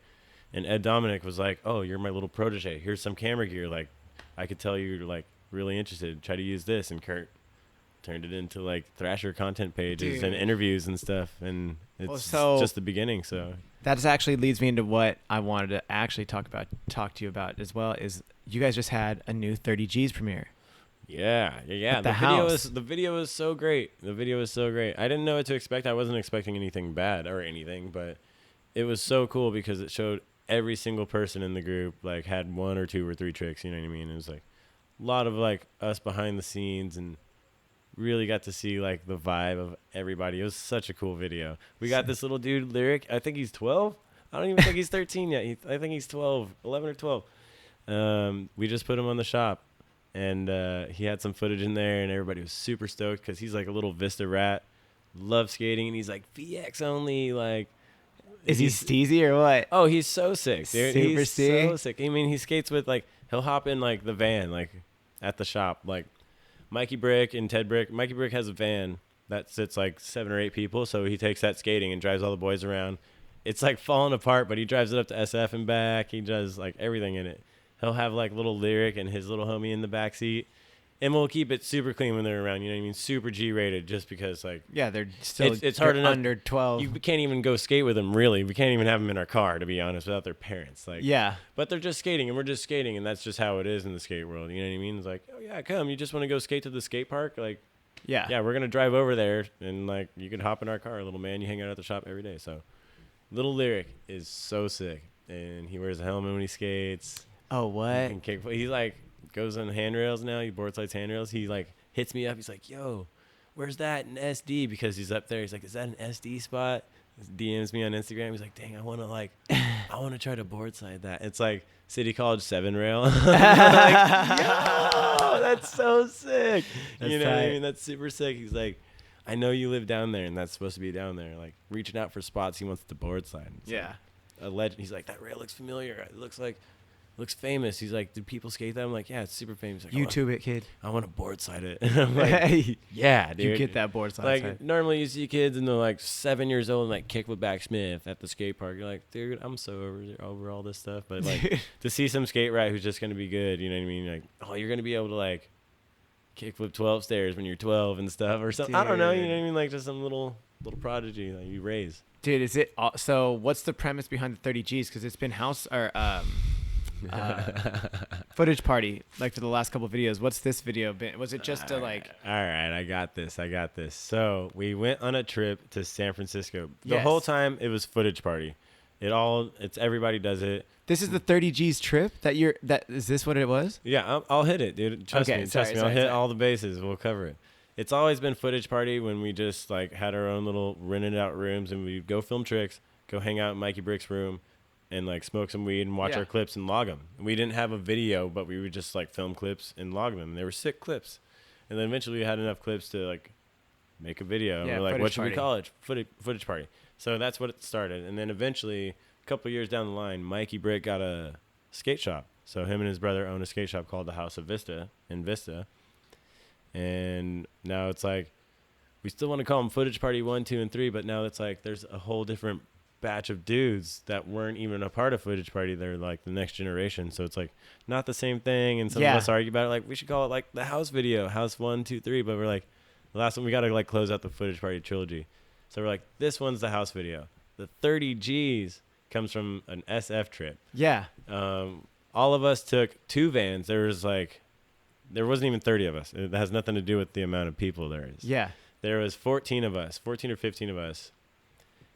And Ed Dominic was like, oh, you're my little protege. Here's some camera gear. Like, I could tell you're, like, really interested. Try to use this. And Kurt turned it into, like, Thrasher content pages and interviews and stuff. And it's just the beginning, so. That actually leads me into what I wanted to actually talk to you about as well, is you guys just had a new 30Gs premiere. Yeah. The video was so great. I didn't know what to expect. I wasn't expecting anything bad or anything, but it was so cool because it showed every single person in the group like had 1 or 2 or 3 tricks. You know what I mean? It was like a lot of like us behind the scenes and really got to see like the vibe of everybody. It was such a cool video. We got this little dude, Lyric. I think he's 12. I don't even think he's 13 yet. I think he's 12, 11 or 12. We just put him on the shop. And he had some footage in there, and everybody was super stoked because he's like a little Vista rat, loves skating, and he's like VX only. Like, is he steezy or what? Oh, he's so sick, dude. Super he's steezy. So sick. I mean, he skates with like he'll hop in like the van like at the shop. Like Mikey Brick and Ted Brick. Mikey Brick has a van that sits like 7 or 8 people, so he takes that skating and drives all the boys around. It's like falling apart, but he drives it up to SF and back. He does like everything in it. He'll have like little Lyric and his little homie in the back seat, and we'll keep it super clean when they're around. You know what I mean? Super G-rated, just because like they're still it's hard enough under 12. You can't even go skate with them. Really, we can't even have them in our car, to be honest, without their parents. Like but they're just skating, and we're just skating, and that's just how it is in the skate world. You know what I mean? It's like, oh yeah, come. You just want to go skate to the skate park? Like yeah, we're gonna drive over there, and like you can hop in our car, little man. You hang out at the shop every day. So little Lyric is so sick, and he wears a helmet when he skates. Oh, what? He like goes on handrails now. He board slides handrails. He like hits me up. He's like, yo, where's that in SD? Because he's up there. He's like, is that an SD spot? He DMs me on Instagram. He's like, dang, I want to try to board slide that. It's like City College 7 rail. Like, yo, that's so sick. That's you know tight. what I mean? That's super sick. He's like, I know you live down there, and that's supposed to be down there. Like reaching out for spots. He wants to board slide. It's like a legend. He's like, that rail looks familiar. It looks famous. He's like, did people skate that? I'm like, yeah, it's super famous. Like, YouTube it, kid. I want to board slide it. I'm like, yeah, dude. You get that board slide. Like, normally you see kids and they're like 7 years old and like kick with back Smith at the skate park. You're like, dude, I'm so over all this stuff. But like, to see some skate rat who's just going to be good, you know what I mean? Like, oh, you're going to be able to like kick flip 12 stairs when you're 12 and stuff or something. I don't know. You know what I mean? Like, just some little prodigy that you raise. Dude, is it so? What's the premise behind the 30Gs? Because it's been footage party like for the last couple of videos. What's this video been? Was it just all right, I got this. So we went on a trip to San Francisco. The whole time it was footage party. It's everybody does it. This is the 30Gs trip is this what it was? Yeah, I'll hit it, dude. Trust me. I'll hit all the bases. We'll cover it. It's always been footage party when we just like had our own little rented out rooms and we'd go film tricks, go hang out in Mikey Brick's room, and like smoke some weed and watch our clips and log them. We didn't have a video, but we would just like film clips and log them. They were sick clips. And then eventually we had enough clips to like make a video. Yeah, and we're like, what should we call it? Footage party. So that's what it started. And then eventually, a couple years down the line, Mikey Brick got a skate shop. So him and his brother own a skate shop called the House of Vista in Vista. And now it's like, we still want to call them Footage Party 1, 2, and 3, but now it's like there's a whole different batch of dudes that weren't even a part of Footage Party. They're like the next generation. So it's like not the same thing. And some of us argue about it. Like, we should call it like the house video, house 1, 2, 3. But we're like, the last one, we got to like close out the Footage Party trilogy. So we're like, this one's the house video. The 30Gs comes from an SF trip. Yeah. All of us took 2 vans. There wasn't even 30 of us. It has nothing to do with the amount of people there is. Yeah. There was 14 or 15 of us.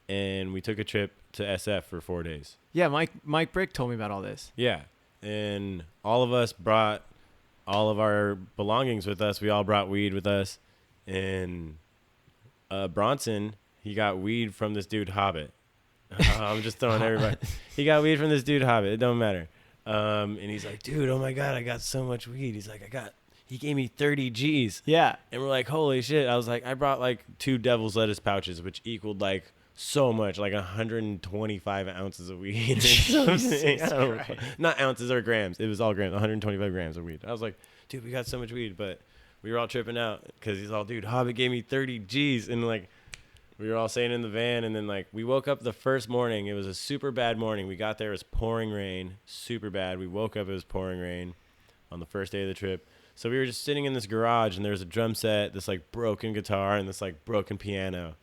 And we took a trip to SF for 4 days. Yeah, Mike Brick told me about all this. Yeah. And all of us brought all of our belongings with us. We all brought weed with us. And Bronson, he got weed from this dude Hobbit. I'm just throwing everybody. He got weed from this dude Hobbit. It don't matter. And he's like, dude, oh my God, I got so much weed. He's like, he gave me 30 Gs. Yeah. And we're like, holy shit. I was like, I brought like 2 devil's lettuce pouches, which equaled like so much, like 125 ounces of weed. Jesus Christ. Not ounces or grams. It was all grams, 125 grams of weed. I was like, dude, we got so much weed, but we were all tripping out because he's all, dude, Hobbit gave me 30 G's. And like, we were all saying in the van. And then like, we woke up the first morning. It was a super bad morning. We got there, it was pouring rain, super bad. We woke up, it was pouring rain on the first day of the trip. So we were just sitting in this garage, and there was a drum set, this like broken guitar, and this like broken piano.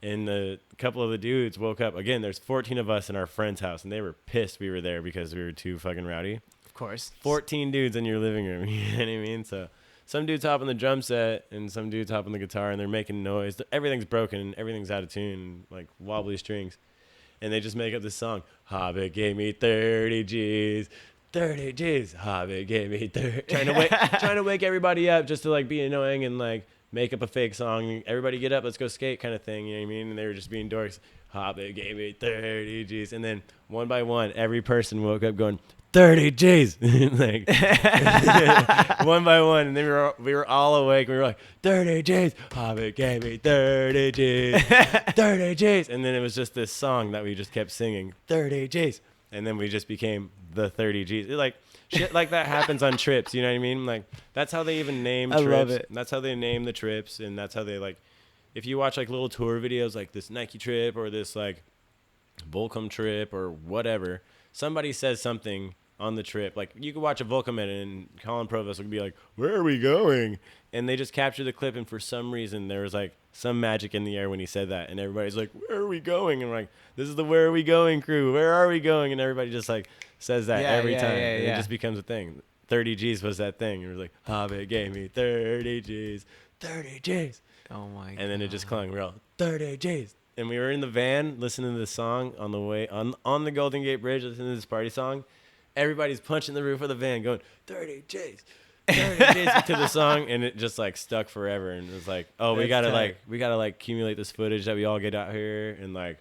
And a couple of the dudes woke up. Again, there's 14 of us in our friend's house, and they were pissed we were there because we were too fucking rowdy. Of course. 14 dudes in your living room, you know what I mean? So some dudes hop on the drum set, and some dudes hop on the guitar, and they're making noise. Everything's broken, and everything's out of tune, like wobbly strings. And they just make up this song, Hobbit gave me 30 G's. 30 G's, Hobbit gave me 30. Trying to wake everybody up just to like be annoying and like make up a fake song. Everybody get up, let's go skate kind of thing. You know what I mean? And they were just being dorks. Hobbit gave me 30 G's. And then one by one, every person woke up going, 30 G's. Like one by one. And then we were all awake. We were like, 30 G's. Hobbit gave me 30 G's. 30 G's. And then it was just this song that we just kept singing, 30 G's. And then we just became the 30 G's. Like shit like that happens on trips. You know what I mean? Like that's how they even name trips. I love it. That's how they name the trips. And that's how they like, if you watch like little tour videos, like this Nike trip or this like Volcom trip or whatever, somebody says something on the trip. Like you could watch a Volcom and Colin Provost would be like, where are we going? And they just capture the clip. And for some reason there was like some magic in the air when he said that. And everybody's like, where are we going? And we're like, this is the Where Are We Going crew. Where are we going? And everybody just like says that every time. And it just becomes a thing. 30 G's was that thing. It was like, Hobbit gave me 30 G's. 30 G's. Oh my God. And then it just clung. We're all 30 G's. And we were in the van listening to this song on the way on the Golden Gate Bridge, listening to this party song. Everybody's punching the roof of the van going 30 G's. 30 G's to the song, and it just like stuck forever. And it was like, oh, we gotta like accumulate this footage that we all get out here and like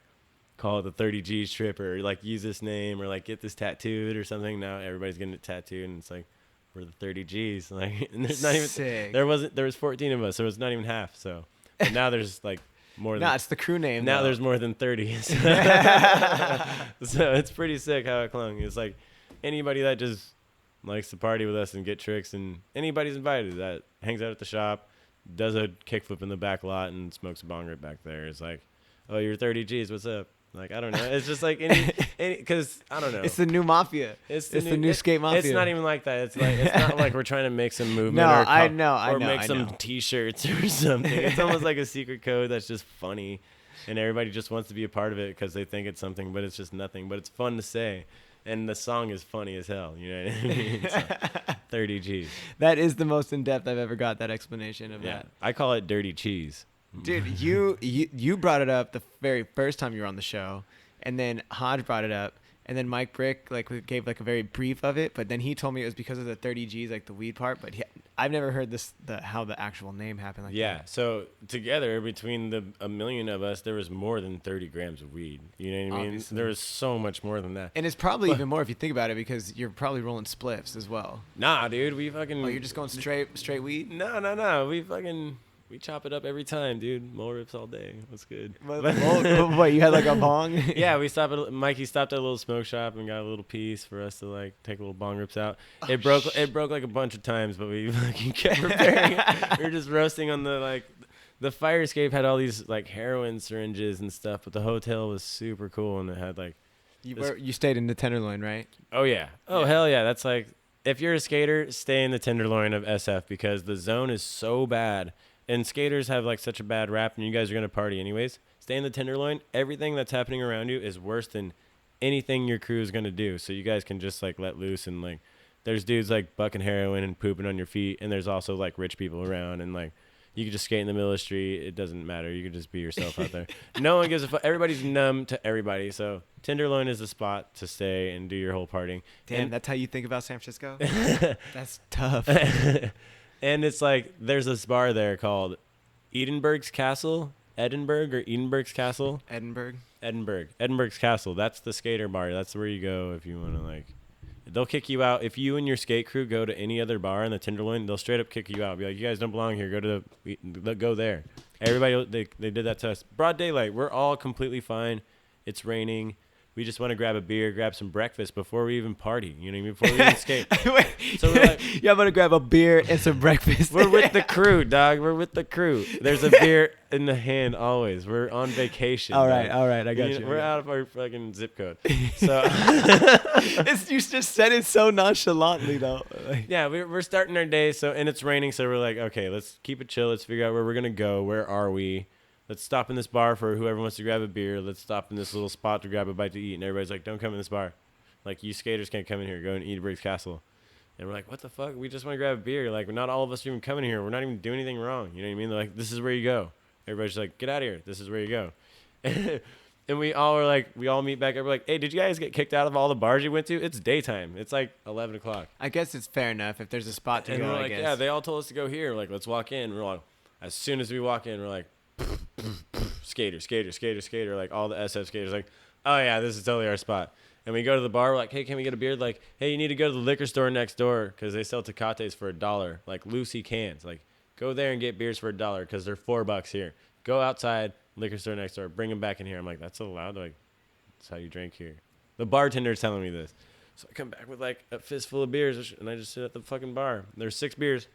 call it the 30 G's trip, or like use this name, or like get this tattooed or something. Now everybody's getting it tattooed, and it's like we're the 30 G's. Like, and there's not even sick. there was 14 of us, so it's not even half. So but now there's like more than it's the crew name. Now though. There's more than 30. So, so it's pretty sick how it clung. It's like anybody that just likes to party with us and get tricks, and anybody's invited that hangs out at the shop, does a kickflip in the back lot and smokes a bong right back there. It's like, oh, you're 30 G's, what's up? Like, I don't know. It's just like any because I don't know. It's the new mafia. It's the new skate mafia. It's not even like that. It's like, it's not like we're trying to make some movement. I or know. make some T-shirts or something. It's almost like a secret code that's just funny, and everybody just wants to be a part of it because they think it's something, but it's just nothing. But it's fun to say. And the song is funny as hell, you know what I mean? So, 30 G's. That is the most in-depth I've ever got, that explanation of that. I call it dirty cheese. Dude, you brought it up the very first time you were on the show, and then Hodge brought it up, and then Mike Brick like gave like a very brief of it, but then he told me it was because of the 30 G's, like the weed part. But I've never heard how the actual name happened. Like that. So together between a million of us, there was more than 30 grams of weed. You know what I mean? Obviously. There was so much more than that. And it's probably even more if you think about it, because you're probably rolling spliffs as well. Nah, dude, we fucking. Oh, you're just going straight weed? No. We chop it up every time, dude. Mole rips all day. What's good? What, you had like a bong? Yeah, Mikey stopped at a little smoke shop and got a little piece for us to like take little bong rips out. Oh, it broke like a bunch of times, but we fucking kept repairing it. We were just roasting on the fire escape had all these like heroin syringes and stuff, but the hotel was super cool and it had like you stayed in the Tenderloin, right? Oh yeah. Oh yeah. Hell yeah. That's like, if you're a skater, stay in the Tenderloin of SF because the zone is so bad. And skaters have like such a bad rap, and you guys are going to party anyways. Stay in the Tenderloin. Everything that's happening around you is worse than anything your crew is going to do. So you guys can just like let loose, and like there's dudes like bucking heroin and pooping on your feet. And there's also like rich people around, and like you can just skate in the middle of the street. It doesn't matter. You can just be yourself out there. No one gives a fuck. Everybody's numb to everybody. So Tenderloin is the spot to stay and do your whole partying. Damn, that's how you think about San Francisco? That's tough. And it's like, there's this bar there called Edinburgh's Castle, Edinburgh's Castle. Edinburgh's Castle. That's the skater bar. That's where you go if you want to like, they'll kick you out. If you and your skate crew go to any other bar in the Tenderloin, they'll straight up kick you out. Be like, you guys don't belong here. Go there. Everybody, they did that to us. Broad daylight. We're all completely fine. It's raining. We just want to grab a beer, grab some breakfast before we even party. You know what I mean? Before we even skate. So we're like, yeah, I'm gonna grab a beer and some breakfast. we're with the crew, dog. We're with the crew. There's a beer in the hand always. We're on vacation. All right. I got you. We're out of our fucking zip code. So you just said it so nonchalantly, though. yeah, we're starting our day. So and it's raining, so we're like, okay, let's keep it chill. Let's figure out where we're gonna go. Where are we? Let's stop in this bar for whoever wants to grab a beer. Let's stop in this little spot to grab a bite to eat. And everybody's like, don't come in this bar. Like, you skaters can't come in here. Go and eat at Briggs Castle. And we're like, what the fuck? We just want to grab a beer. Like, not all of us are even coming here. We're not even doing anything wrong. You know what I mean? They're like, this is where you go. Everybody's like, get out of here. This is where you go. And we all were like, we all meet back up. We're like, hey, did you guys get kicked out of all the bars you went to? It's daytime. It's like 11 o'clock. I guess it's fair enough if there's a spot to and go, we're I like, guess. yeah, they all told us to go here. Like, let's walk in. We're like, as soon as we walk in, we're like, skater, like all the SF skaters, like, oh yeah, this is totally our spot. And we go to the bar, we're like, hey, can we get a beer? Like, hey, you need to go to the liquor store next door because they sell Tecates for $1, like Lucy cans. Like, go there and get beers for $1 because they're $4 here. Go outside, liquor store next door, bring them back in here. I'm like, that's allowed? Like, that's how you drink here. The bartender's telling me this. So I come back with like a fistful of beers and I just sit at the fucking bar. There's 6 beers,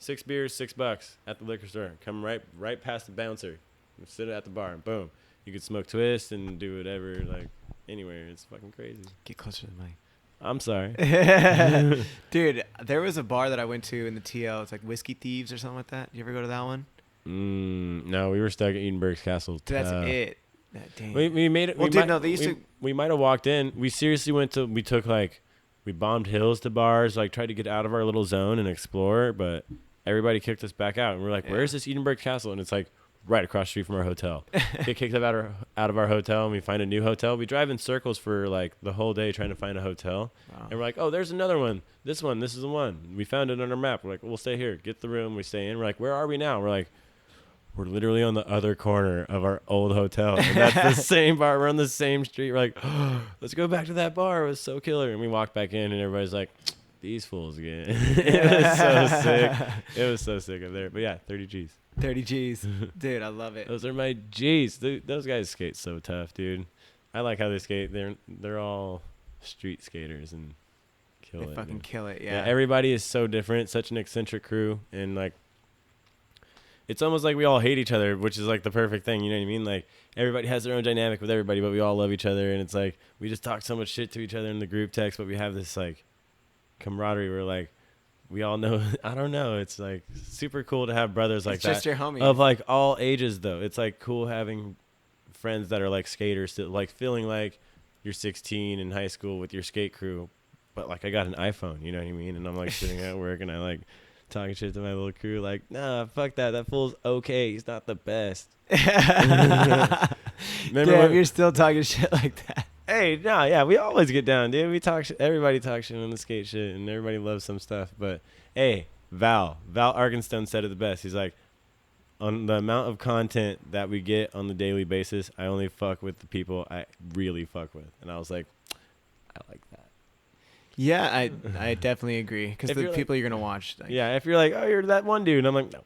$6 at the liquor store. Come right past the bouncer. Sit at the bar and boom. You could smoke twist and do whatever, like anywhere. It's fucking crazy. Get closer to the mic. I'm sorry. Dude, there was a bar that I went to in the TL. It's like Whiskey Thieves or something like that. You ever go to that one? No, we were stuck at Edinburgh's Castle. That's it. Dang. We made it. Well, dude, no, they used to. We might have walked in. We seriously we took like, we bombed hills to bars, like tried to get out of our little zone and explore, but everybody kicked us back out. And we're like, where's this Edinburgh Castle? And it's like, right across the street from our hotel. Get kicked out of our hotel and we find a new hotel. We drive in circles for like the whole day trying to find a hotel. Wow. And we're like, oh, there's another one. This is the one. We found it on our map. We're like, we'll stay here. Get the room. We stay in. We're like, where are we now? We're like, we're literally on the other corner of our old hotel. And that's the same bar. We're on the same street. We're like, oh, let's go back to that bar. It was so killer. And we walk back in and everybody's like, these fools again. It was so sick. It was so sick up there. But yeah, 30 G's. 30 G's. Dude, I love it. Those are my G's. Those guys skate so tough, dude. I like how they skate. They're all street skaters and kill it. They fucking kill it, yeah. Everybody is so different. Such an eccentric crew. And, like, it's almost like we all hate each other, which is, like, the perfect thing. You know what I mean? Like, everybody has their own dynamic with everybody, but we all love each other. And it's like we just talk so much shit to each other in the group text, but we have this, like, camaraderie where, like, we all know, I don't know. It's like super cool to have brothers like that. It's just your homies. Of like all ages though. It's like cool having friends that are like skaters, like feeling like you're 16 in high school with your skate crew. But like I got an iPhone, you know what I mean? And I'm like sitting at work and I like talking shit to my little crew like, nah, fuck that. That fool's okay. He's not the best. Remember when you're still talking shit like that? Hey, no, yeah, we always get down, dude. We talk everybody talks shit on the skate shit, and everybody loves some stuff. But, hey, Val Arkenstone said it the best. He's like, on the amount of content that we get on the daily basis, I only fuck with the people I really fuck with. And I was like, I like that. Yeah, I definitely agree. Because the people you're going to watch. Like, yeah, if you're like, oh, you're that one dude. And I'm like, no,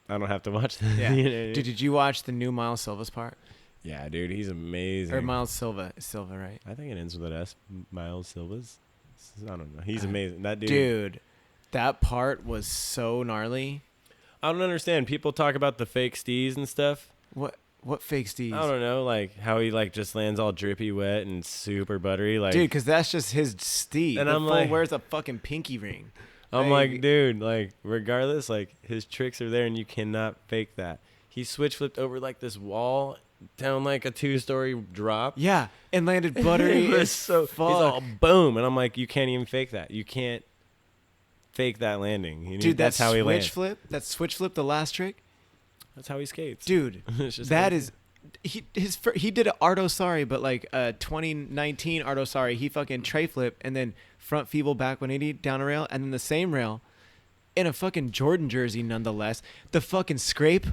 I don't have to watch that. Yeah. You know, dude, did you watch the new Miles Silva's part? Yeah, dude, he's amazing. Or Miles Silva, right? I think it ends with an S. Miles Silva's. I don't know. He's amazing. That dude. Dude, that part was so gnarly. I don't understand. People talk about the fake stees and stuff. What fake stees? I don't know. Like how he like just lands all drippy wet and super buttery. Like, dude, because that's just his steed. And I'm like, wears a fucking pinky ring. I'm like, dude, like regardless, like his tricks are there and you cannot fake that. He switch flipped over like this wall down like a 2-story drop. Yeah, and landed buttery. It was so fuck. He's all boom, and I'm like, you can't even fake that. You can't fake that landing. Dude, that's how he lands. That switch flip, the last trick. That's how he skates. Dude, that is. He did an Arto Sorry, but like 2019 Arto Sorry, he fucking tray flip and then front feeble back 180 down a rail, and then the same rail in a fucking Jordan jersey nonetheless. The fucking scrape.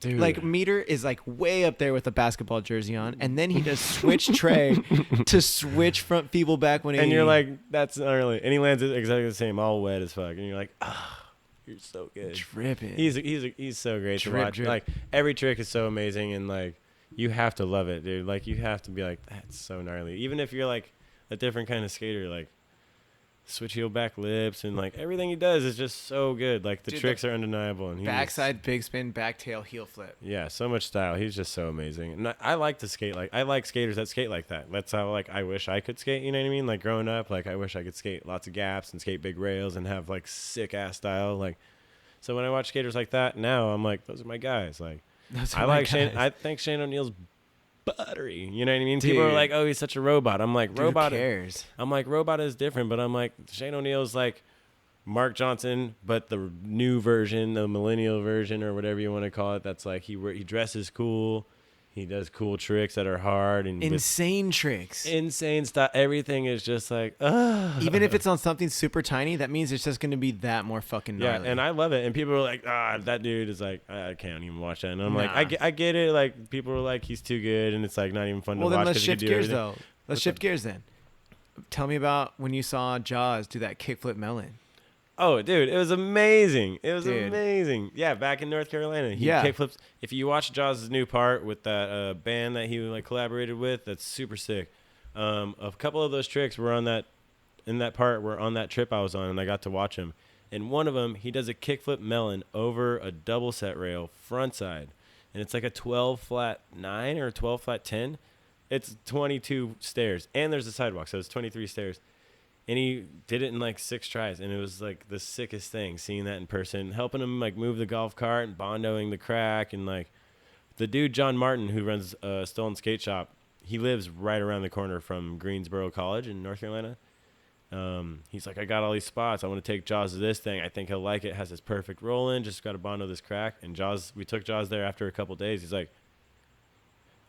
Dude. Like meter is like way up there with a basketball jersey on, and then he does switch tray to switch front feeble back 180. And you're like, that's gnarly. And he lands it exactly the same, all wet as fuck. And you're like, ah. You're so good. Dripping. He's so great to watch. Drip. Like every trick is so amazing, and like you have to love it, dude. Like you have to be like, that's so gnarly. Even if you're like a different kind of skater, like switch heel back lips and like everything he does is just so good. Like the tricks are undeniable. And backside big spin, back tail, heel flip. Yeah, so much style. He's just so amazing. And I like to skate I like skaters that skate like that. That's how like I wish I could skate, you know what I mean? Like growing up, like I wish I could skate lots of gaps and skate big rails and have like sick ass style. Like so when I watch skaters like that now, I'm like, those are my guys. Like I think Shane O'Neill's buttery. You know what I mean? Dude. People are like, oh, he's such a robot. I'm like, robot. Who cares? I'm like, robot is different, but I'm like, Shane O'Neill's like Mark Johnson, but the new version, the millennial version, or whatever you want to call it. That's like he dresses cool. He does cool tricks that are hard and insane tricks. Insane stuff. Everything is just like, even if it's on something super tiny, that means it's just going to be that more fucking gnarly. Yeah, and I love it. And people are like, that dude is like, I can't even watch that. And I'm like, I get it. Like people are like, he's too good, and it's like not even fun to watch. Well, then let's shift gears everything. though. Let's shift gears then. Tell me about when you saw Jaws do that kickflip melon. Oh, dude, it was amazing. It was amazing. Yeah, back in North Carolina. He kickflips. If you watch Jaws' new part with that band that he like collaborated with, that's super sick. A couple of those tricks were on that trip I was on, and I got to watch him. And one of them, he does a kickflip melon over a double set rail front side. And it's like a 12 flat 9 or a 12 flat 10. It's 22 stairs. And there's a sidewalk, so it's 23 stairs. And he did it in like 6 tries, and it was like the sickest thing, seeing that in person, helping him like move the golf cart and bondoing the crack. And like the dude, John Martin, who runs a Stolen Skate Shop, he lives right around the corner from Greensboro College in North Carolina. He's like, I got all these spots. I want to take Jaws to this thing. I think he'll like it. Has his perfect roll in. Just got to bondo this crack. And we took Jaws there after a couple days. He's like,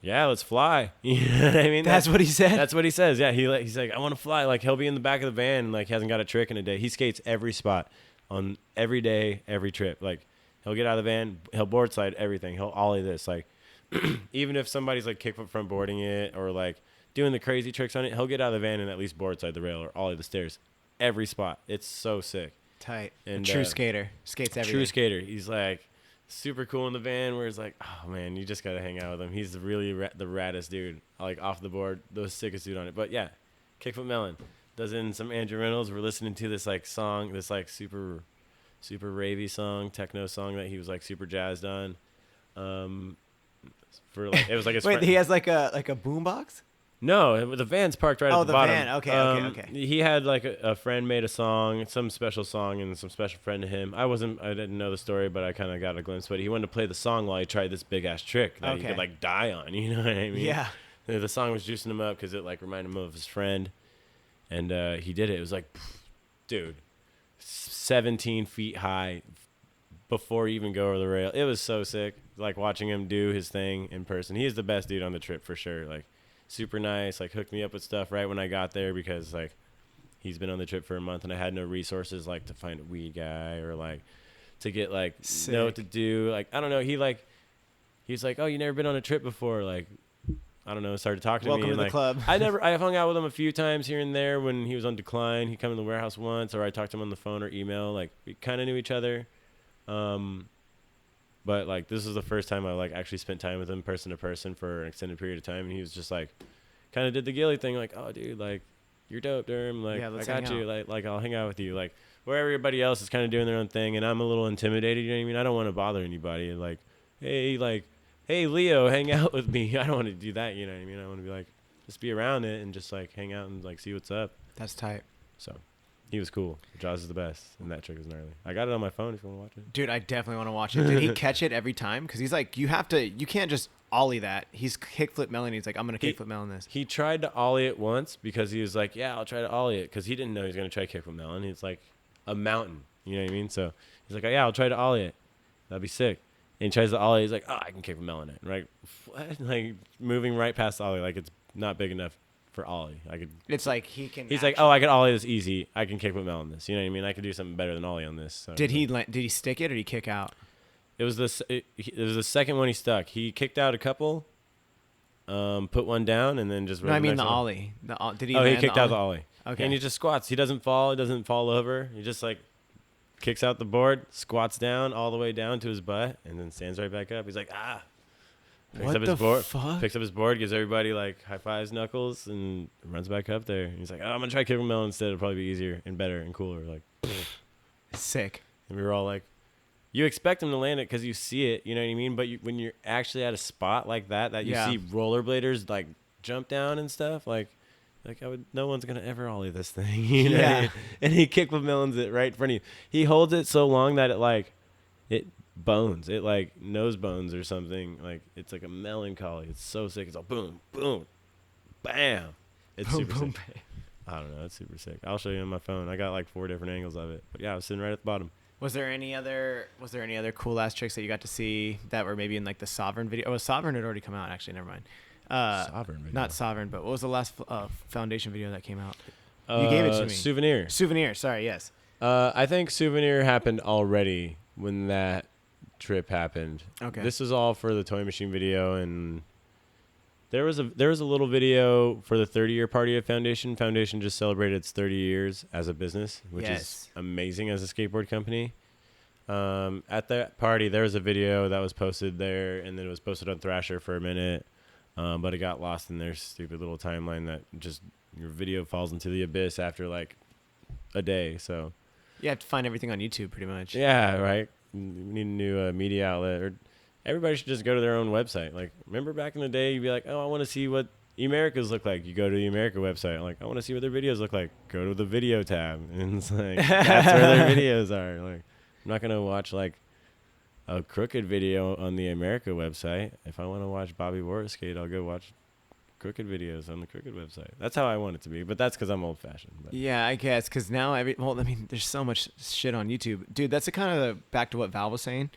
yeah, let's fly. You know what I mean? That's what he said? That's what he says. Yeah, he's like, I want to fly. Like, he'll be in the back of the van and, like, hasn't got a trick in a day. He skates every spot on every day, every trip. Like, he'll get out of the van. He'll board slide everything. He'll ollie this. Like, even if somebody's, like, kickflip front boarding it or, like, doing the crazy tricks on it, he'll get out of the van and at least board slide the rail or ollie the stairs. Every spot. It's so sick. Tight. And true skater. Skates everything. True skater. He's, like, super cool in the van where it's like, oh man, you just gotta hang out with him. He's really the raddest dude, like off the board, the sickest dude on it. But yeah, kickflip melon does in some Andrew Reynolds. We're listening to this like song, this like super ravey song, techno song that he was like super jazzed on. For like it was like his wait, he has like a boombox. No, the van's parked right at the bottom. Oh, the van. Okay. He had like a friend made a song, some special song, and some special friend to him. I didn't know the story, but I kind of got a glimpse. But he wanted to play the song while he tried this big ass trick that he could like die on. You know what I mean? Yeah. The song was juicing him up because it like reminded him of his friend, and he did it. It was like, dude, 17 feet high before you even go over the rail. It was so sick. Like watching him do his thing in person. He is the best dude on the trip for sure. Like. Super nice, like hooked me up with stuff right when I got there because like he's been on the trip for a month and I had no resources like to find a weed guy or like to get like know what to do. Like I don't know, he's like, oh, you never been on a trip before? Like I don't know, started talking Welcome to me. To the like, club. I hung out with him a few times here and there when he was on decline. He'd come in the warehouse once or I talked to him on the phone or email. Like we kind of knew each other. But, like, this is the first time I, like, actually spent time with him person to person for an extended period of time. And he was just, like, kind of did the Gilly thing. Like, oh, dude, like, you're dope, Durham. Like, yeah, I got you. Like, I'll hang out with you. Like, where everybody else is kind of doing their own thing. And I'm a little intimidated. You know what I mean? I don't want to bother anybody. Like, hey, Leo, hang out with me. I don't want to do that. You know what I mean? I want to be, like, just be around it and just, like, hang out and, like, see what's up. That's tight. So. He was cool. Jaws is the best, and that trick is gnarly. I got it on my phone if you want to watch it. Dude, I definitely want to watch it. Did he catch it every time? Because he's like, you can't just ollie that. He's kickflip melon. He's like, I'm going to kickflip melon this. He tried to ollie it once because he was like, yeah, I'll try to ollie it. Because he didn't know he was going to try kickflip melon. It's like a mountain. You know what I mean? So he's like, oh, yeah, I'll try to ollie it. That'd be sick. And he tries to ollie. He's like, oh, I can kickflip melon it. Right? What? Like moving right past ollie. Like it's not big enough for ollie. It's like he can. He's like, oh, I can ollie this easy. I can kickflip melon this. You know what I mean? I could do something better than ollie on this. So did he stick it or did he kick out? It was the second one he stuck. He kicked out a couple, put one down, and then just. No, I mean the ollie. Did he? Oh, he kicked out the ollie. Okay. And he just squats. He doesn't fall. He doesn't fall over. He just like kicks out the board, squats down all the way down to his butt, and then stands right back up. He's like, Picks What up his the board, fuck? Picks up his board, gives everybody like high fives, knuckles, and runs back up there. He's like, I'm gonna try kick a melon instead. It'll probably be easier and better and cooler. Like, Sick. and we were all like, you expect him to land it because you see it, you know what I mean? But when you're actually at a spot like that you see rollerbladers like jump down and stuff, like no one's gonna ever ollie this thing, you know? Yeah. And he kick with melons it right in front of you. He holds it so long that it bones, it like nose bones or something. Like it's like a melancholy. It's so sick. It's all boom, boom, bam. It's Boom, super boom, sick. bam. I don't know. It's super sick. I'll show you on my phone. I got like 4 different angles of it. But yeah, I was sitting right at the bottom. Was there any other cool ass tricks that you got to see that were maybe in like the Sovereign video? Oh, Sovereign had already come out. Actually, never mind. Sovereign video. Not Sovereign, but what was the last Foundation video that came out? You gave it to me. Souvenir. Souvenir. Sorry. Yes. I think Souvenir happened already when that trip happened. Okay. This is all for the Toy Machine video, and there was a little video for the 30-year party of Foundation. Foundation just celebrated its 30 years as a business, which is amazing as a skateboard company. At that party, there was a video that was posted there, and then it was posted on Thrasher for a minute, but it got lost in their stupid little timeline that just your video falls into the abyss after like a day. So you have to find everything on YouTube, pretty much. yeah, right. We need a new media outlet, or everybody should just go to their own website. Like, remember back in the day, you'd be like, oh, I want to see what Americas look like. You go to the America website. Like, I want to see what their videos look like. Go to the video tab. And it's like, that's where their videos are. Like, I'm not going to watch, like, a crooked video on the America website. If I want to watch Bobby Warren skate, I'll go watch crooked videos on the crooked website. That's how I want it to be. But that's because I'm old-fashioned. But. Yeah, I guess, because now there's so much shit on YouTube. Dude, that's kind of back to what Val was saying.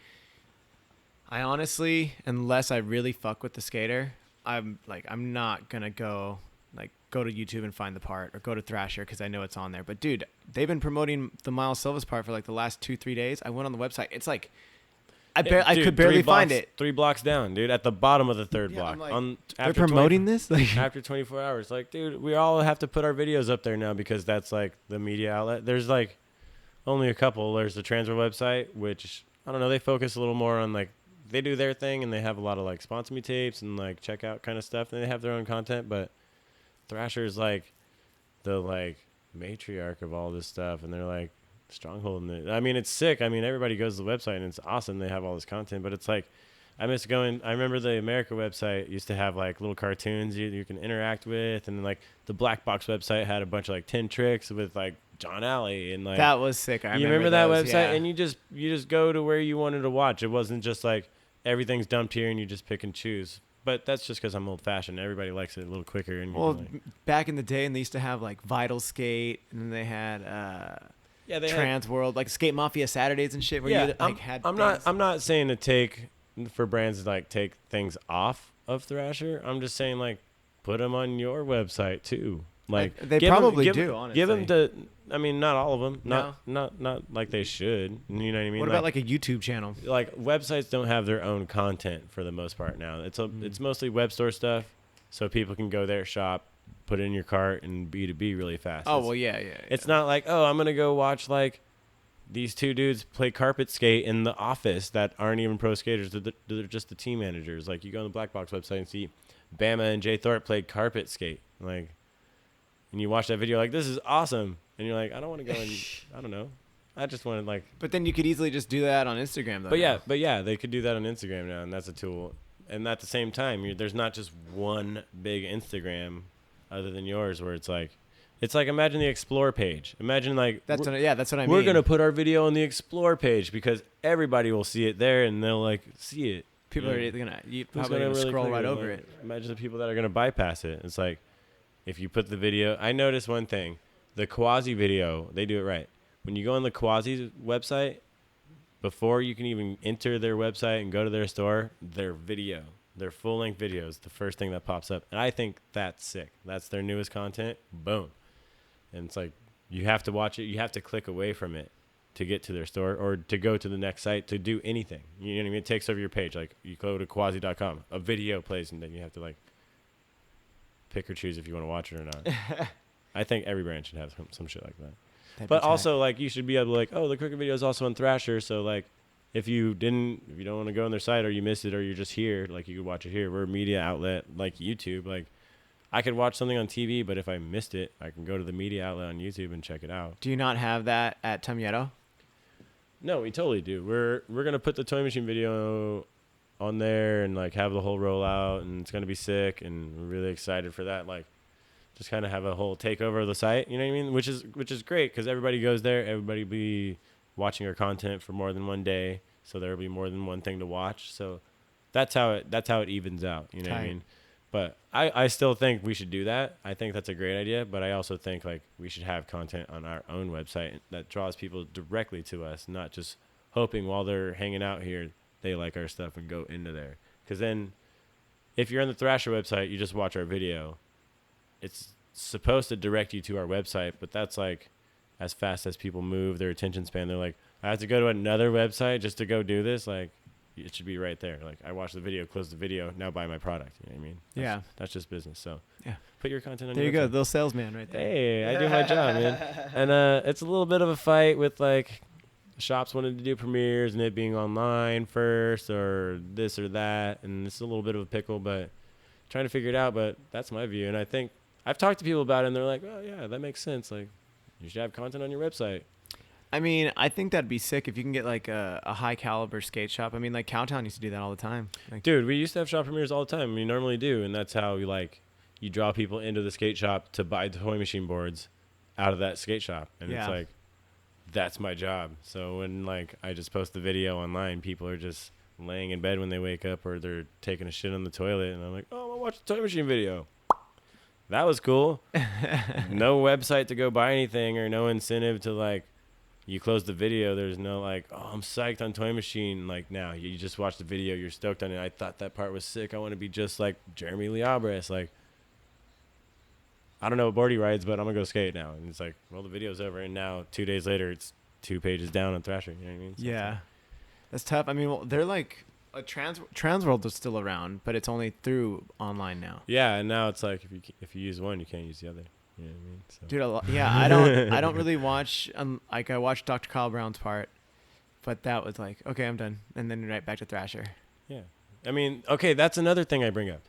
I honestly, unless I really fuck with the skater, I'm not gonna go to YouTube and find the part, or go to Thrasher because I know it's on there. But dude, they've been promoting the Miles Silva's part for like the last 2-3 days. I went on the website. It's like I could barely find it. 3 blocks down, dude, at the bottom of the 3rd block. Like, they're promoting this after 24 hours. Like, dude, we all have to put our videos up there now because that's like the media outlet. There's like only a couple. There's the transfer website, which I don't know. They focus a little more on like. They do their thing, and they have a lot of like sponsor me tapes and like checkout kind of stuff, and they have their own content. But Thrasher's like the like matriarch of all this stuff, and they're like stronghold in it. I mean, it's sick. I mean, everybody goes to the website, and it's awesome. They have all this content, but it's like I miss going. I remember the America website used to have like little cartoons you can interact with, and then like the Black Box website had a bunch of like 10 tricks with like John Alley and like that was sick. I remember that those, website, yeah. and you just go to where you wanted to watch. It wasn't just like everything's dumped here and you just pick and choose. But that's just because I'm old-fashioned. Everybody likes it a little quicker. And back in the day, and they used to have like Vital Skate, and then they had Trans World, like Skate Mafia Saturdays and shit. Where you had. I'm not saying to take for brands to like take things off of Thrasher. I'm just saying like put them on your website too. Like they probably do. Honestly, give them to. I mean, not all of them. Not like they should. You know what I mean? What about like a YouTube channel? Like websites don't have their own content for the most part now. It's mostly web store stuff, so people can go there, shop, put it in your cart, and B2B really fast. Oh well, yeah. It's not like, oh, I'm gonna go watch like these 2 dudes play carpet skate in the office that aren't even pro skaters. They're just the team managers. Like you go on the Black Box website and see Bama and Jay Thorpe played carpet skate. Like, and you watch that video, like this is awesome. And you're like, I don't want to go and I don't know. I just want to like. But then you could easily just do that on Instagram, though. But yeah, they could do that on Instagram now, and that's a tool. And at the same time, there's not just one big Instagram, other than yours, where it's like imagine the Explore page. Imagine like that's what I mean. We're gonna put our video on the Explore page because everybody will see it there, and they'll like see it. People are gonna scroll right over it. Imagine the people that are gonna bypass it. It's like if you put the video. I noticed one thing. The Quasi video, they do it right. When you go on the Quasi's website, before you can even enter their website and go to their store, their full-length video is the first thing that pops up. And I think that's sick. That's their newest content. Boom. And it's like you have to watch it. You have to click away from it to get to their store or to go to the next site to do anything. You know what I mean? It takes over your page. Like you go to quasi.com, a video plays, and then you have to like pick or choose if you want to watch it or not. I think every brand should have some shit like that. But also, like, you should be able to, like, oh, the Crooked video is also on Thrasher. So, like, if you don't want to go on their site or you missed it or you're just here, like, you could watch it here. We're a media outlet like YouTube. Like, I could watch something on TV, but if I missed it, I can go to the media outlet on YouTube and check it out. Do you not have that at Tumyeto? No, we totally do. We're gonna put the Toy Machine video on there and like have the whole rollout, and it's gonna be sick, and we're really excited for that. Like, just kind of have a whole takeover of the site. You know what I mean? Which is great because everybody goes there. Everybody be watching our content for more than one day, so there'll be more than one thing to watch. So that's how it evens out. You know what I mean? But I still think we should do that. I think that's a great idea. But I also think like we should have content on our own website that draws people directly to us, not just hoping while they're hanging out here they like our stuff and go into there. Because then if you're on the Thrasher website, you just watch our video. It's supposed to direct you to our website, but that's like as fast as people move their attention span. They're like, I have to go to another website just to go do this. Like, it should be right there. Like, I watch the video, close the video, now buy my product. You know what I mean? That's just business. So yeah, put your content on there your you website. go, little salesman right there. Hey, I do my job, man. And it's a little bit of a fight with like shops wanting to do premieres and it being online first or this or that, and it's a little bit of a pickle, but trying to figure it out. But that's my view, and I think I've talked to people about it, and they're like, oh yeah, that makes sense. Like, you should have content on your website. I mean, I think that'd be sick if you can get like a high caliber skate shop. I mean, like Cowtown used to do that all the time. Like, dude, we used to have shop premieres all the time. We normally do, and that's how you draw people into the skate shop to buy Toy Machine boards out of that skate shop, and it's like, that's my job. So when like I just post the video online, people are just laying in bed when they wake up, or they're taking a shit on the toilet, and I'm like, oh, I'll watch the Toy Machine video. That was cool. No website to go buy anything, or no incentive to like. You close the video, there's no like, oh, I'm psyched on Toy Machine. Like, now you just watch the video, you're stoked on it. I thought that part was sick. I want to be just like Jeremy Liabres. Like, I don't know what board he rides, but I'm gonna go skate now. And it's like, well, the video's over, and now 2 days later, it's 2 pages down on Thrasher. You know what I mean? So yeah, that's tough. I mean, well, they're like a Transworld is still around, but it's only through online now. Yeah, and now it's like if you use one, you can't use the other. You know what I mean? So. Dude, yeah, I don't really watch. Like, I watched Dr. Kyle Brown's part, but that was like, okay, I'm done, and then right back to Thrasher. Yeah, I mean, okay, that's another thing I bring up.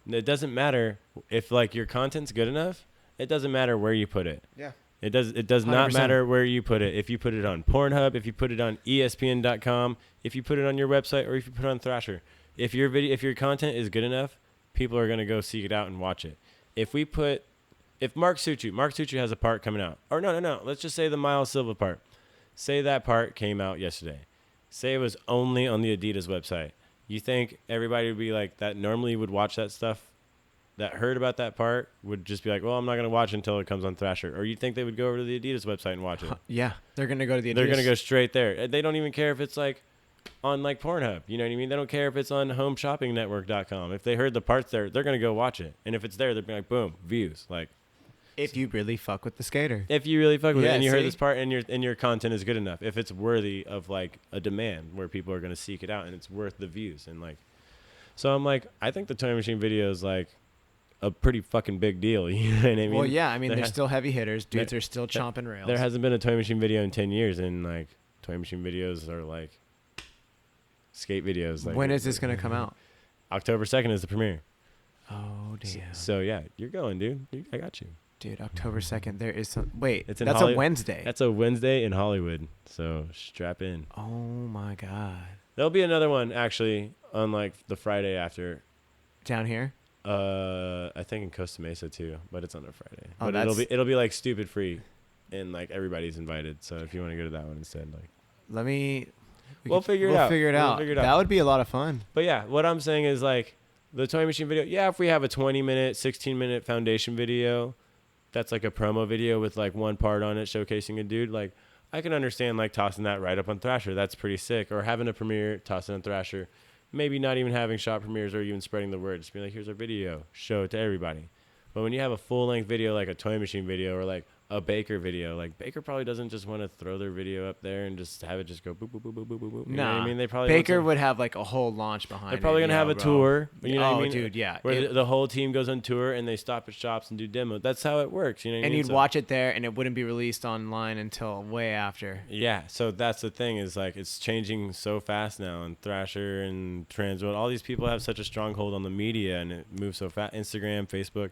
It doesn't matter if like your content's good enough. It doesn't matter where you put it. Yeah. It does not 100%. matter where you put it. If you put it on Pornhub, if you put it on ESPN.com, if you put it on your website, or if you put it on Thrasher, if your content is good enough, people are gonna go seek it out and watch it. If Mark Suchu has a part coming out, or no, let's just say the Miles Silva part. Say that part came out yesterday. Say it was only on the Adidas website. You think everybody would be like that normally would watch that stuff, that heard about that part, would just be like, well, I'm not going to watch it until it comes on Thrasher? Or you think they would go over to the Adidas website and watch it? Yeah, they're going to go to the Adidas. They're going to go straight there. They don't even care if it's like on like Pornhub. You know what I mean? They don't care if it's on homeshoppingnetwork.com. If they heard the parts there, they're going to go watch it. And if it's there, they'll be like, boom, views. Like, if you really fuck with the skater. If you really fuck with it and you see? heard this part and your content is good enough, if it's worthy of like a demand where people are going to seek it out and it's worth the views, and like, so I'm like, I think the Toy Machine video is like a pretty fucking big deal. You know what I mean? Well, yeah, I mean, they're still heavy hitters. Dudes are still chomping rails. There hasn't been a Toy Machine video in 10 years, and like Toy Machine videos are like skate videos. Like, when is this going to come out? October 2nd is the premiere. Oh, damn. So yeah, you're going, dude. I got you. Dude, October 2nd, there is some... Wait, it's in that's a Wednesday. That's a Wednesday in Hollywood, so strap in. Oh, my God. There'll be another one, actually, on, like, the Friday after. Down here? I think in Costa Mesa, too, but it's on a Friday. Oh, but it'll be, like, stupid free, and, like, everybody's invited, so if you want to go to that one instead, like... We'll figure it out. That would be a lot of fun. But, yeah, what I'm saying is, like, the Toy Machine video, yeah, if we have a 20-minute, 16-minute foundation video... that's like a promo video with like one part on it showcasing a dude, like I can understand like tossing that right up on Thrasher. That's pretty sick. Or having a premiere, tossing on Thrasher. Maybe not even having shop premieres or even spreading the word. Just be like, here's our video. Show it to everybody. But when you have a full-length video like a Toy Machine video or like a Baker video. Like Baker probably doesn't just want to throw their video up there and just have it just go boop boop boop boop boop boop boop. You know what I mean? They probably Baker would have like a whole launch behind it. They're probably gonna have a tour. You know what I mean? Dude, yeah. Where the whole team goes on tour and they stop at shops and do demos. That's how it works. You know what I mean? And you'd watch it there, and it wouldn't be released online until way after. Yeah, so that's the thing is like it's changing so fast now, and Thrasher and Transworld, all these people have such a stronghold on the media, and it moves so fast. Instagram, Facebook,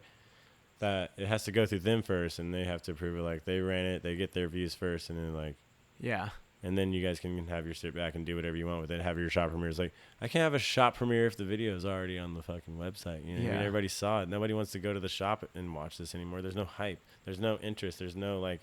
that it has to go through them first, and they have to prove it. Like they ran it, they get their views first, and then like and then you guys can have your sit back and do whatever you want with it. Have your shop premieres. Like I can't have a shop premiere if the video is already on the fucking website. You know, what I mean? Everybody saw it. Nobody wants to go to the shop and watch this anymore. There's no hype. There's no interest. There's no like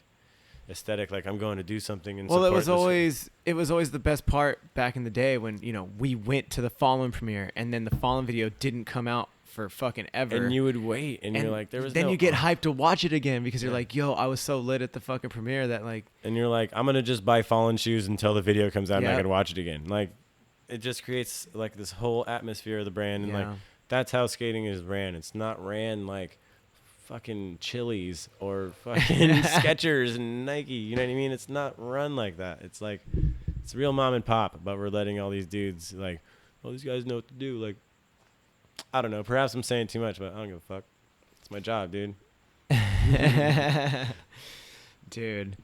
aesthetic. Like I'm going to do something and it was always the best part back in the day when we went to the Fallen premiere, and then the Fallen video didn't come out for fucking ever, and you would wait, and you're like, you get hyped to watch it again because you're like, yo, I was so lit at the fucking premiere that like, and you're like, I'm gonna just buy Fallen shoes until the video comes out and I can watch it again. Like it just creates like this whole atmosphere of the brand, and like that's how skating is ran. It's not ran like fucking Chili's or fucking Skechers and Nike. You know what I mean? It's not run like that. It's like it's real mom and pop, but we're letting all these dudes like, oh, these guys know what to do. Like I don't know. Perhaps I'm saying too much, but I don't give a fuck. It's my job, dude. Dude,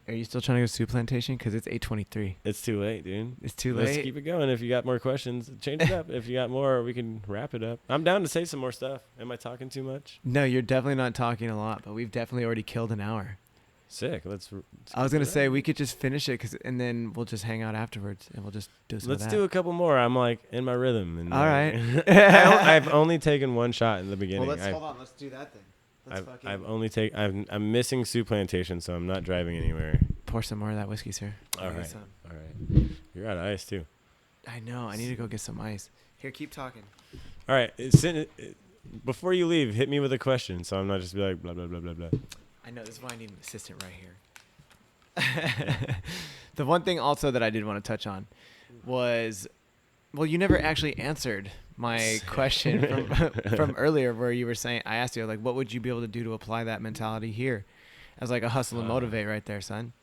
are you still trying to go to Soup Plantation? Because it's 8:23. It's too late, dude. It's too late. Let's keep it going. If you got more questions, change it up. If you got more, we can wrap it up. I'm down to say some more stuff. Am I talking too much? No, you're definitely not talking a lot, but we've definitely already killed an hour. Sick. I was gonna say we could just finish it, and then we'll just hang out afterwards, and we'll just do some. Let's do a couple more. I'm like in my rhythm. And all right. I've only taken one shot in the beginning. Well, hold on. Let's do that then. I'm missing Soup Plantation, so I'm not driving anywhere. Pour some more of that whiskey, sir. All right. You're out of ice too. I know. I need to go get some ice. Here, keep talking. All right. Before you leave, hit me with a question, so I'm not just be like blah blah blah blah blah. I know. This is why I need an assistant right here. The one thing also that I did want to touch on was, well, you never actually answered my question from earlier where you were saying, I asked you, like, what would you be able to do to apply that mentality here as like a hustle and motivate right there, son?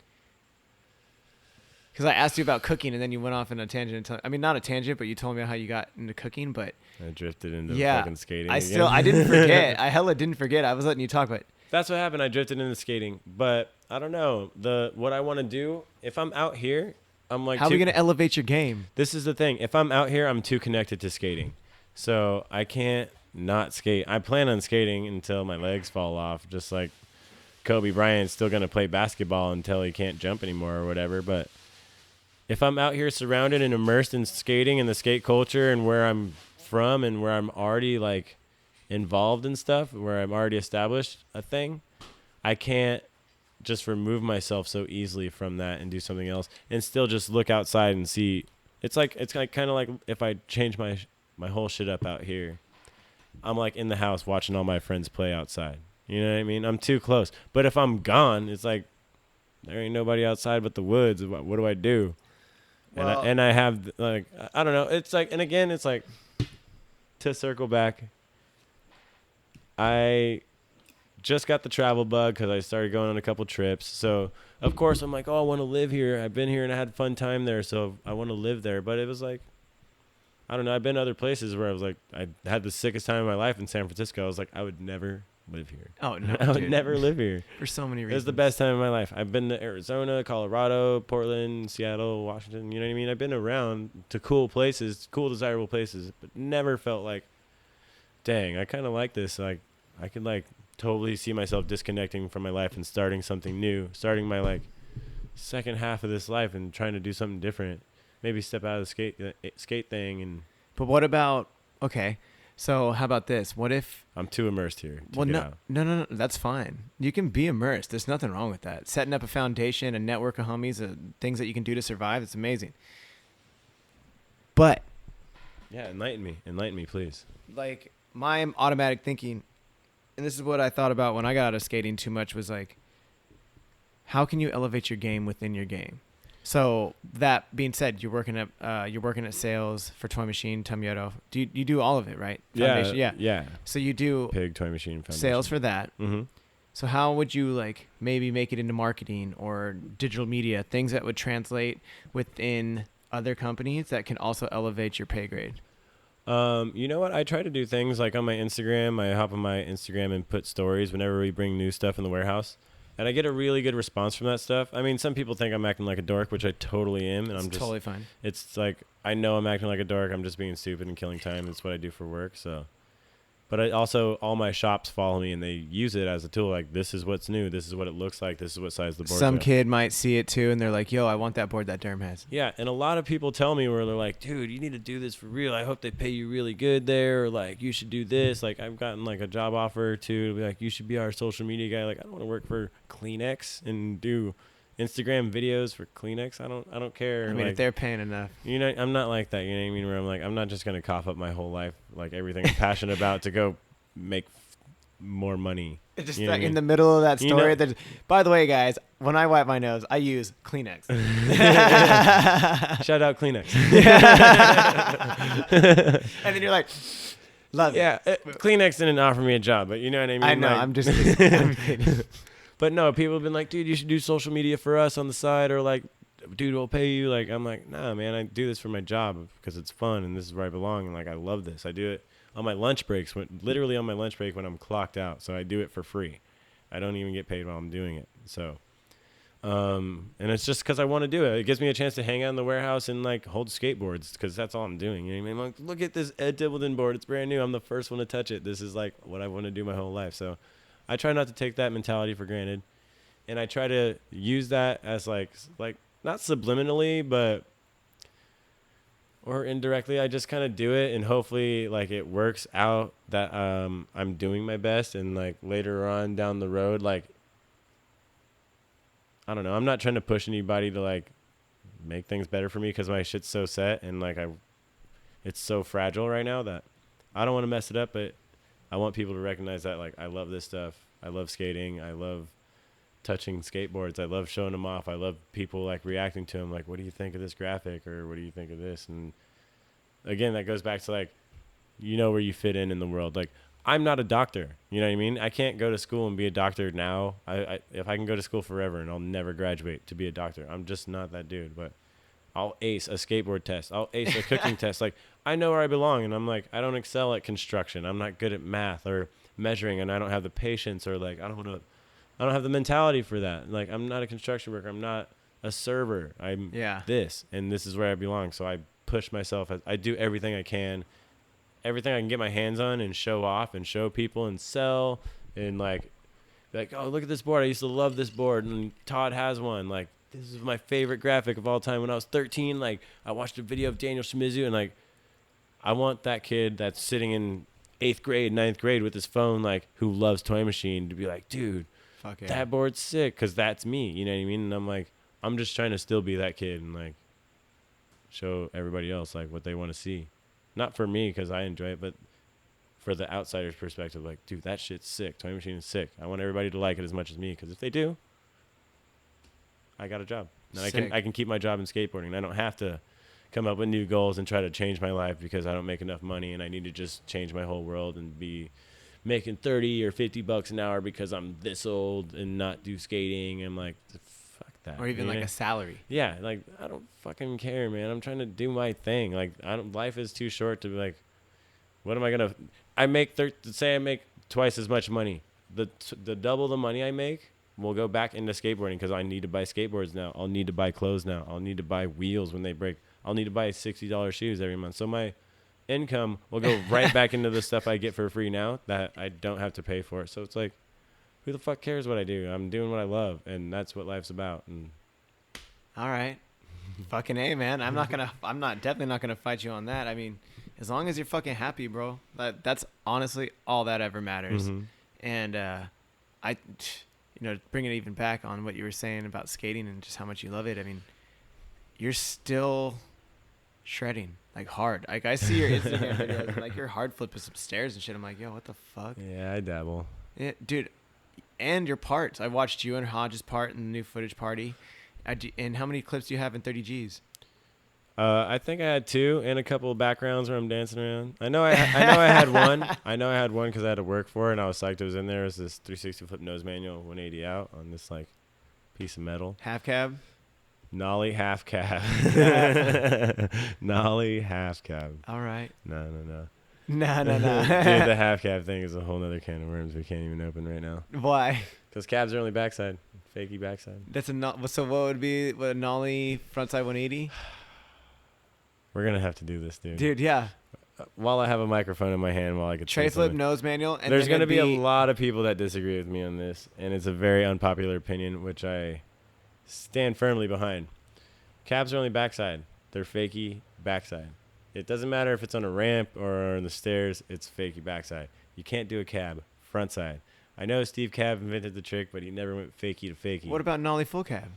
Because I asked you about cooking, and then you went off in a tangent. I mean, not a tangent, but you told me how you got into cooking. But I drifted into fucking skating. I didn't forget. I hella didn't forget. I was letting you talk, but that's what happened. I drifted into skating, but I don't know what I want to do. If I'm out here, I'm like, how are we gonna elevate your game? This is the thing. If I'm out here, I'm too connected to skating, so I can't not skate. I plan on skating until my legs fall off, just like Kobe Bryant's still gonna play basketball until he can't jump anymore or whatever. But if I'm out here surrounded and immersed in skating and the skate culture and where I'm from and where I'm already like involved in stuff, where I'm already established a thing, I can't just remove myself so easily from that and do something else and still just look outside and see. It's like kind of like if I change my whole shit up out here, I'm like in the house watching all my friends play outside. You know what I mean? I'm too close. But if I'm gone, it's like there ain't nobody outside but the woods. What do I do? Well, and I have like I don't know. It's like, and again, it's like to circle back. I just got the travel bug because I started going on a couple trips. So of course I'm like, oh, I want to live here. I've been here and I had a fun time there, so I want to live there. But it was like, I don't know. I've been to other places where I was like, I had the sickest time of my life in San Francisco. I was like, I would never live here. Oh no, I would never live here for so many reasons. It was the best time of my life. I've been to Arizona, Colorado, Portland, Seattle, Washington. You know what I mean? I've been around to cool places, cool, desirable places, but never felt like, dang, I kind of like this. Like, I could like totally see myself disconnecting from my life and starting something new, starting my like second half of this life and trying to do something different. Maybe step out of the skate thing. And but what about, okay, so how about this? What if I'm too immersed here? No, that's fine. You can be immersed. There's nothing wrong with that. Setting up a foundation, a network of homies, things that you can do to survive. It's amazing. But yeah, enlighten me, please. Like my automatic thinking, and this is what I thought about when I got out of skating too much, was like, how can you elevate your game within your game? So that being said, you're working at sales for Toy Machine, Tumyeto. You do all of it, right? Yeah. So you do Pig, Toy Machine, Foundation. Sales for that. Mm-hmm. So how would you like maybe make it into marketing or digital media, things that would translate within other companies that can also elevate your pay grade? You know what? I try to do things like on my Instagram. I hop on my Instagram and put stories whenever we bring new stuff in the warehouse. And I get a really good response from that stuff. I mean, some people think I'm acting like a dork, which I totally am. And It's I'm just totally fine. It's like, I know I'm acting like a dork. I'm just being stupid and killing time. It's what I do for work. So, but I also, all my shops follow me and they use it as a tool. Like, this is what's new. This is what it looks like. This is what size the board. Some kid might see it too, and they're like, "Yo, I want that board that Derm has." Yeah, and a lot of people tell me where they're like, dude, you need to do this for real. I hope they pay you really good there. Or like, you should do this. Like, I've gotten like a job offer to be like, you should be our social media guy. Like, I don't want to work for Kleenex and do Instagram videos for Kleenex. I don't care. I mean, like, if they're paying enough. you know, I'm not like that. You know what I mean? Where I'm like, I'm not just gonna cough up my whole life, like everything I'm passionate about, to go make more money. Just You know what I in mean? the middle of that You story. know- By the way, guys, when I wipe my nose, I use Kleenex. Shout out Kleenex. And then you're like, love it. Yeah, Kleenex didn't offer me a job, but you know what I mean? I know. Like- I'm just kidding. I'm kidding. But no, people have been like, dude, you should do social media for us on the side, or like, dude, we'll pay you. Like, I'm like, nah, man, I do this for my job because it's fun and this is where I belong. And like, I love this. I do it on my lunch breaks, literally on my lunch break when I'm clocked out. So I do it for free. I don't even get paid while I'm doing it. So, and it's just because I want to do it. It gives me a chance to hang out in the warehouse and like hold skateboards because that's all I'm doing. You know what I mean? Like, look at this Ed Dibbledon board. It's brand new. I'm the first one to touch it. This is like what I want to do my whole life. So I try not to take that mentality for granted. And I try to use that as like not subliminally, but or indirectly. I just kind of do it, and hopefully like it works out that I'm doing my best, and like later on down the road, like I don't know. I'm not trying to push anybody to like make things better for me because my shit's so set and like it's so fragile right now that I don't want to mess it up, but I want people to recognize that like I love this stuff. I love skating. I love touching skateboards. I love showing them off. I love people like reacting to them. Like, what do you think of this graphic, or what do you think of this? And again, that goes back to like, you know, where you fit in the world. Like, I'm not a doctor. You know what I mean? I can't go to school and be a doctor now. If I can go to school forever and I'll never graduate to be a doctor, I'm just not that dude. But I'll ace a skateboard test. I'll ace a cooking test. Like, I know where I belong, and I'm like, I don't excel at construction. I'm not good at math or measuring, and I don't have the patience, or like, I don't have the mentality for that. Like, I'm not a construction worker. I'm not a server. I'm this, and this is where I belong. So I push myself. I do everything I can get my hands on and show off and show people and sell and like, oh, look at this board. I used to love this board, and Todd has one. Like, this is my favorite graphic of all time. When I was 13, like, I watched a video of Daniel Shimizu, and like, I want that kid that's sitting in 8th grade, 9th grade with his phone, like, who loves Toy Machine, to be like, dude, Fuck yeah. that board's sick, because that's me. You know what I mean? And I'm like, I'm just trying to still be that kid and like show everybody else like what they want to see. Not for me because I enjoy it, but for the outsider's perspective, like, dude, that shit's sick. Toy Machine is sick. I want everybody to like it as much as me, because if they do, I got a job. And I can keep my job in skateboarding. I don't have to come up with new goals and try to change my life because I don't make enough money and I need to just change my whole world and be making 30 or 50 bucks an hour because I'm this old and not do skating. I'm like, fuck that. Or even like a salary. Yeah, like, I don't fucking care, man. I'm trying to do my thing. Like, life is too short to be like, what am I gonna? Say I make twice as much money. The double the money I make will go back into skateboarding because I need to buy skateboards now. I'll need to buy clothes now. I'll need to buy wheels when they break. I'll need to buy $60 shoes every month. So my income will go right back into the stuff I get for free now that I don't have to pay for. So it's like, who the fuck cares what I do? I'm doing what I love, and that's what life's about. And all right. Fucking A, man. I'm definitely not gonna fight you on that. I mean, as long as you're fucking happy, bro. That's honestly all that ever matters. Mhm. And bringing it even back on what you were saying about skating and just how much you love it. I mean, you're still shredding like hard. Like, I see your Instagram videos, and, like, you're hard flipping some stairs and shit. I'm like, yo, what the fuck? yeah, I dabble. Yeah, dude. And your parts. I watched you and Hodge's part in the new footage party. And how many clips do you have in 30 Gs? I think I had 2 and a couple of backgrounds where I'm dancing around. I know I had one. I know I had one because I had to work for it, and I was psyched it was in there. It was this 360 flip nose manual, 180 out on this like piece of metal. Half cab. Nollie half cab. Nollie half cab. All right. No. No. Dude, the half cab thing is a whole nother can of worms we can't even open right now. Why? Because cabs are only backside, fakey backside. That's so what would be a nollie frontside 180? We're gonna have to do this, dude. Dude, yeah. While I have a microphone in my hand, while I could Tray say flip something. nose manual. And There's gonna be a lot of people that disagree with me on this, and it's a very unpopular opinion, which I stand firmly behind. Cabs are only backside. They're fakey backside. It doesn't matter if it's on a ramp or on the stairs. It's fakey backside. You can't do a cab frontside. I know Steve Cab invented the trick, but he never went fakey to fakey. What about nollie full cab?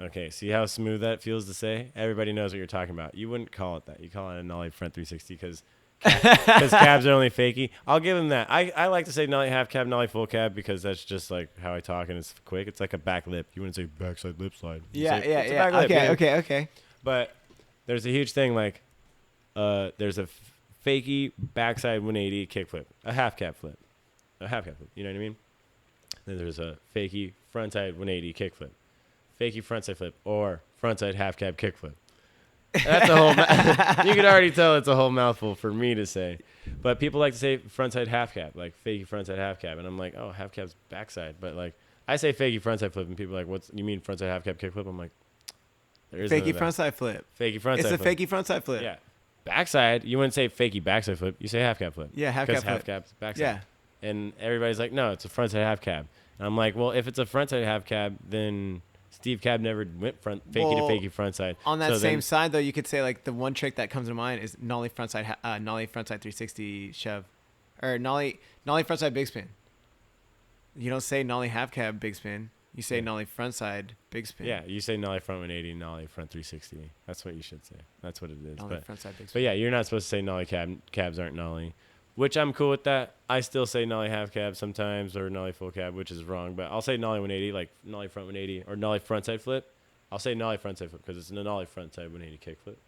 Okay, see how smooth that feels to say? Everybody knows what you're talking about. You wouldn't call it that. You call it a nollie front 360 because cabs are only fakey. I'll give him that. I like to say nollie half cab, nollie full cab because that's just like how I talk and it's quick. It's like a back lip. You wouldn't say backside lip slide. You say, "It's a back lip, man." Okay. But there's a huge thing like there's a fakey backside 180 kickflip, a half cab flip. You know what I mean? Then there's a fakey frontside 180 kickflip. Fakey frontside flip or frontside half cab kickflip. That's a whole. You can already tell it's a whole mouthful for me to say, but people like to say frontside half cab, like fakey frontside half cab, and I'm like, oh, half cab's backside, but like I say fakey frontside flip, and people are like, what's you mean frontside half cab kickflip? I'm like, there is fakey frontside flip. Fakey frontside. It's a flip. fakey frontside flip. Yeah, backside. You wouldn't say fakey backside flip. You say half cab flip. Yeah, half cab flip. Half cab's backside. Yeah. And everybody's like, no, it's a frontside half cab. And I'm like, well, if it's a frontside half cab, then Steve Cab never went fakey to fakey frontside. On that same side, though, you could say like the one trick that comes to mind is nollie frontside 360 shove, or nollie frontside big spin. You don't say nollie half cab big spin. You say nollie frontside big spin. Yeah, you say nollie front 180, nollie front 360. That's what you should say. That's what it is. Nollie frontside big spin. But yeah, you're not supposed to say nollie cabs aren't nollie. Which I'm cool with that. I still say nollie half cab sometimes or nollie full cab, which is wrong. But I'll say nollie 180, like nollie front 180 or nollie frontside flip. I'll say nollie frontside flip because it's a nollie frontside 180 kick flip.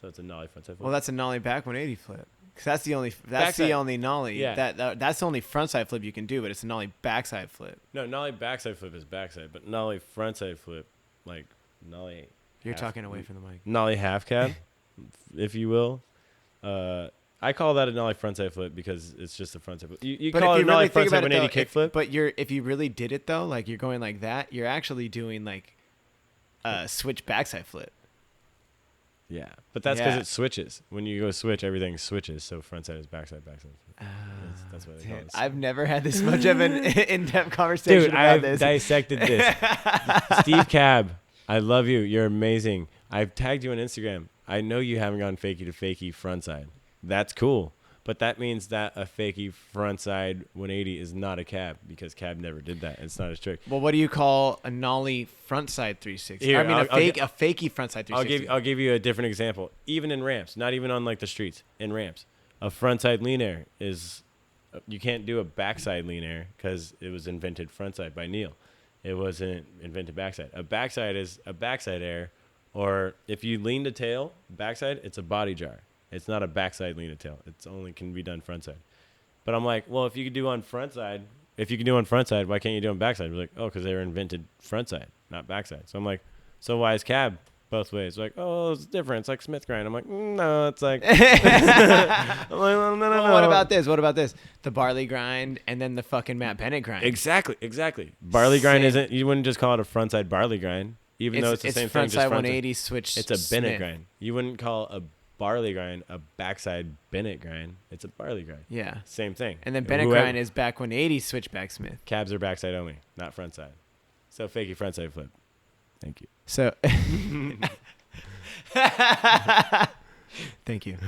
So it's a nollie frontside flip. Well, that's a nollie back 180 flip. Because that's the only nollie. Yeah. That's the only frontside flip you can do, but it's a nollie backside flip. No, nollie backside flip is backside, but nollie frontside flip, like nollie. You're talking away from the mic. Nollie half cab, if you will. I call that a nollie frontside flip because it's just a frontside flip. You call it a nollie frontside 180 kick flip. But if you really did it though, like you're going like that, you're actually doing like a switch backside flip. Yeah, but that's because it switches. When you go switch, everything switches. So frontside is backside. That's what they call it. I've never had this much of an in-depth conversation about this. Dude, I've dissected this. Steve Cab, I love you. You're amazing. I've tagged you on Instagram. I know you haven't gone fakey to fakey frontside. That's cool. But that means that a fakey frontside 180 is not a cab because Cab never did that. It's not his trick. Well, what do you call a nollie frontside 360? Here, a fakey frontside 360. I'll give you a different example. Even in ramps, not even on like the streets, in ramps, a frontside lean air is you can't do a backside lean air because it was invented frontside by Neil. It wasn't invented backside. A backside is a backside air, or if you lean the tail backside, it's a body jar. It's not a backside lean to tail. It's only can be done frontside. But I'm like, well, if you can do on frontside, why can't you do on backside? We're like, oh, because they were invented frontside, not backside. So I'm like, so why is cab both ways? Like, oh, it's different. It's like Smith grind. I'm like, no, it's like. I'm like, no. What about this? The barley grind and then the fucking Matt Bennett grind. Exactly. Barley grind isn't. You wouldn't just call it a frontside barley grind, even though it's the same thing. It's frontside 180 switch. It's a Bennett grind. You wouldn't call a barley grind a backside Bennett grind. It's a barley grind. Yeah. Same thing. And then Bennett grind is back 180 switch back Smith. Cabs are backside only, not frontside. So fakey frontside flip. Thank you. So thank you.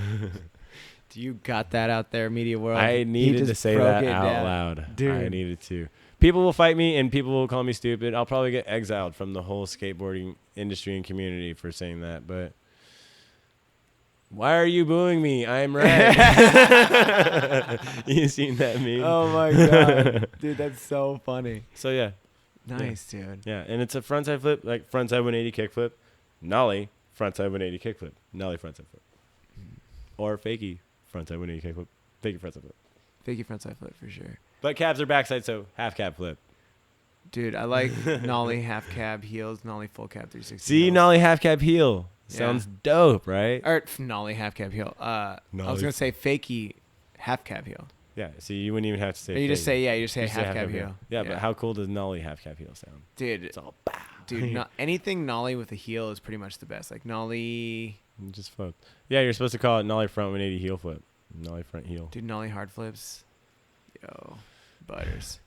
Do you got that out there, media world? I needed to say that out loud. Dude. I needed to. People will fight me and people will call me stupid. I'll probably get exiled from the whole skateboarding industry and community for saying that, but why are you booing me? I'm right. You seen that meme? Oh my god, dude, that's so funny. So yeah, nice, dude. Yeah, and it's a frontside flip, like frontside 180 kick flip, nollie frontside 180 kickflip, nollie frontside flip, or fakie frontside 180 kickflip, fakie frontside flip. Fakie frontside flip for sure. But cabs are backside, so half cab flip. Dude, I like nollie half cab heels, nollie full cab 360. See, heels. nollie half cab heel sounds dope, right? Or nollie half cab heel. I was gonna say fakie half cab heel. Yeah. See, you wouldn't even have to say. Or you just say you just say You just say half cab heel. Yeah, but how cool does nollie half cab heel sound? Dude, It's all bow. dude, anything nollie with a heel is pretty much the best. Like nollie, You just flip. Yeah, you're supposed to call it nollie front 180 heel flip. Nollie front heel. dude, nollie hard flips. Yo, butters.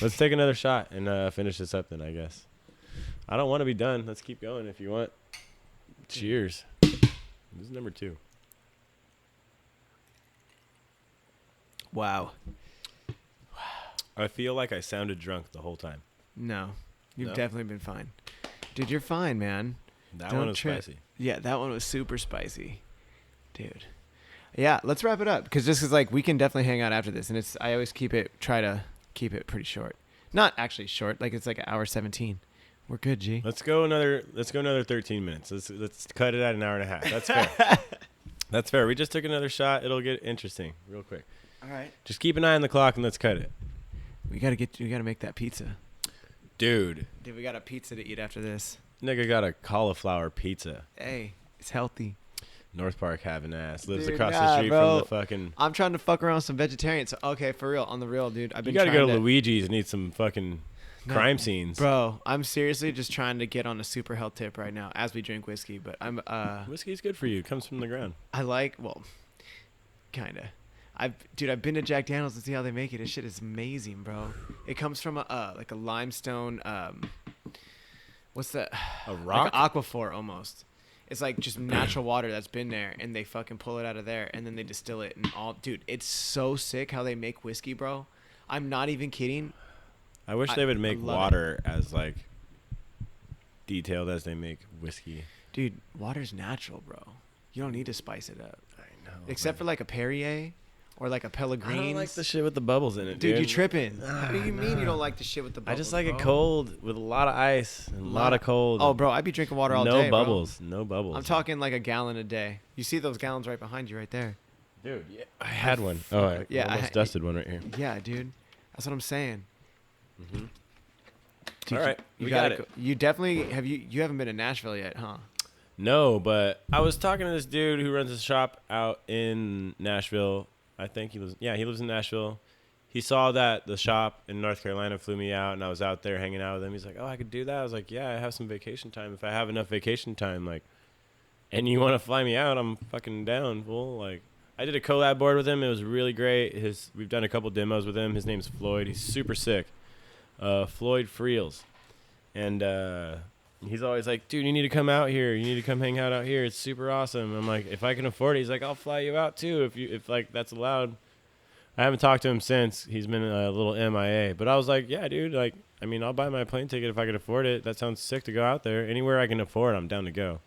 Let's take another shot and finish this up then, I guess. I don't want to be done. Let's keep going if you want. Cheers. This is number 2. Wow. I feel like I sounded drunk the whole time. No, you've No? definitely been fine. Dude, you're fine, man. That Don't one was trip. spicy. Yeah, that one was super spicy. Dude. Yeah, let's wrap it up because just because like we can definitely hang out after this, and I always try to keep it pretty short. Not actually short, like it's like an hour 17. We're good, G. Let's go another 13 minutes. Let's cut it at an hour and a half. That's fair. That's fair. We just took another shot. It'll get interesting real quick. All right. Just keep an eye on the clock and let's cut it. We gotta make that pizza. Dude, We got a pizza to eat after this. nigga got a cauliflower pizza. Hey, it's healthy. North Park having ass. Lives Dude, across nah, the street bro. from the fucking... I'm trying to fuck around with some vegetarians. Okay, for real, on the real, dude. I've You been gotta go trying to Luigi's and eat some fucking No, crime scenes. Bro, I'm seriously just trying to get on a super health tip right now as we drink whiskey. But I'm Whiskey's good for you. It comes from the ground. kinda. I've been to Jack Daniel's to see how they make it. This shit is amazing, bro. It comes from a limestone. What's that? A rock? Like an aquifer almost. It's like just natural water that's been there, and they fucking pull it out of there, and then they distill it, and all. Dude, it's so sick how they make whiskey, bro. I'm not even kidding. I wish they would I make love water as like detailed as they make whiskey. Dude, water's natural, bro. You don't need to spice it up. I know. Except for like a Perrier or like a Pellegrino. I don't like the shit with the bubbles in it, Dude, dude. you tripping. What do you mean you don't like the shit with the I bubbles, just like bro? it cold with a lot of ice and a lot of cold. Oh, bro, I'd be drinking water all no day, bubbles. No bubbles. I'm talking like a gallon a day. You see those gallons right behind you right there. Dude, yeah. I had one. Oh, I almost dusted one right here. Yeah, dude. That's what I'm saying. Mm-hmm. Dude, All right, you we gotta got it. go. You definitely have you haven't been to Nashville yet, huh? No, but I was talking to this dude who runs a shop out in Nashville. I think he lives in Nashville. He saw that the shop in North Carolina flew me out, and I was out there hanging out with him. He's like, "Oh, I could do that." I was like, "Yeah, I have some vacation time. If I have enough vacation time, like, and you want to fly me out, I'm fucking down, fool." Like, I did a collab board with him. It was really great. We've done a couple demos with him. His name's Floyd. He's super sick. Floyd Friels. And he's always like, "Dude, you need to come out here. You need to come hang out here. It's super awesome." I'm like, "If I can afford it." He's like, "I'll fly you out too if like that's allowed." I haven't talked to him since. He's been a little MIA. But I was like, "Yeah, dude, like, I mean, I'll buy my plane ticket if I could afford it. That sounds sick to go out there. Anywhere I can afford, I'm down to go."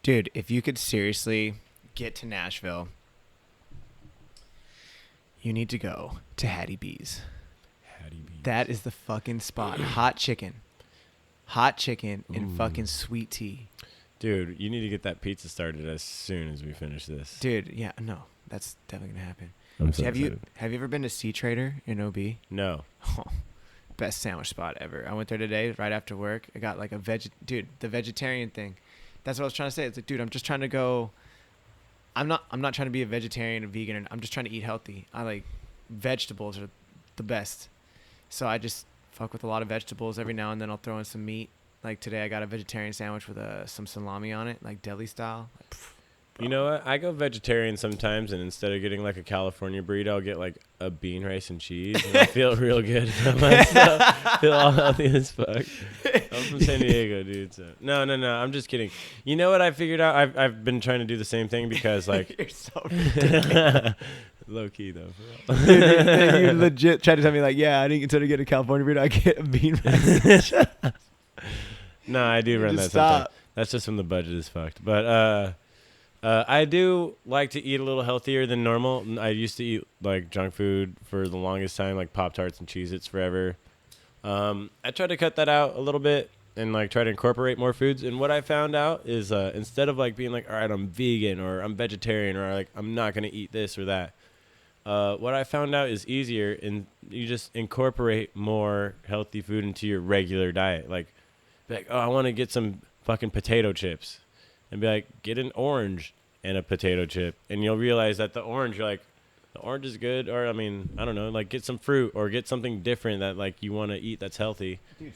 Dude, if you could seriously get to Nashville, you need to go to Hattie B's. That is the fucking spot. Hot chicken and fucking sweet tea. Dude, you need to get that pizza started as soon as we finish this. Dude, yeah, no, that's definitely gonna happen. I'm so have excited. you ever been to Sea Trader in OB? No. Best sandwich spot ever. I went there today right after work. I got like the vegetarian thing. That's what I was trying to say. It's like, dude, I'm just trying to go. I'm not trying to be a vegetarian or vegan. I'm just trying to eat healthy. I like vegetables are the best. So I just fuck with a lot of vegetables. Every now and then I'll throw in some meat. Like today I got a vegetarian sandwich with some salami on it, like deli style. Like, You know what? I go vegetarian sometimes, and instead of getting like a California burrito, I'll get like a bean, rice, and cheese. And I feel real good about myself. Feel all healthy as fuck. I'm from San Diego, dude. So no. I'm just kidding. You know what I figured out? I've been trying to do the same thing because like You're so ridiculous. low key though. Dude, you legit tried to tell me like, yeah, I didn't instead of get a California burrito, I get a bean rice. No, I do run that Just sometimes. stop. That's just when the budget is fucked. But I do like to eat a little healthier than normal. I used to eat like junk food for the longest time, like Pop-Tarts and Cheez-Its forever. I tried to cut that out a little bit. and like try to incorporate more foods. And what I found out is instead of like being like, all right, I'm vegan or I'm vegetarian or like I'm not gonna eat this or that. What I found out is easier, and you just incorporate more healthy food into your regular diet. Like, be like, oh, I want to get some fucking potato chips, and be like, get an orange and a potato chip, and you'll realize that the orange, you're like, the orange is good, or I mean, I don't know, like get some fruit or get something different that like you want to eat that's healthy. Dude,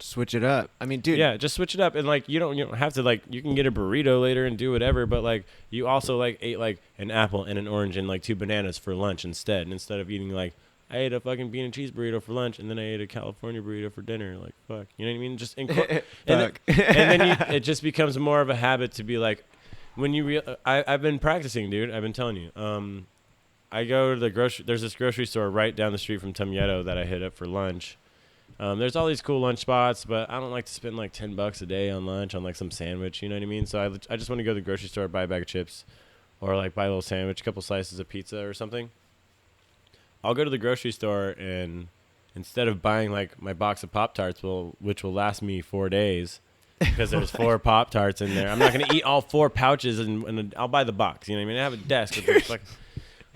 switch it up. I mean, dude. Yeah, just switch it up, and like you don't have to like you can get a burrito later and do whatever, but like you also like ate like an apple and an orange and like 2 bananas for lunch instead of eating like I ate a fucking bean and cheese burrito for lunch and then I ate a California burrito for dinner. Like fuck, you know what I mean? Just and then it just becomes more of a habit to be like when you I've been practicing, dude. I've been telling you. I go to the grocery. There's this grocery store right down the street from Tumyeto that I hit up for lunch. There's all these cool lunch spots, but I don't like to spend like $10 a day on lunch on like some sandwich. You know what I mean? So I just want to go to the grocery store, buy a bag of chips, or like buy a little sandwich, a couple slices of pizza or something. I'll go to the grocery store and instead of buying like my box of Pop-Tarts, which will last me 4 days because there's 4 Pop-Tarts in there. I'm not gonna eat all 4 pouches, and I'll buy the box. You know what I mean? I have a desk with this fucking.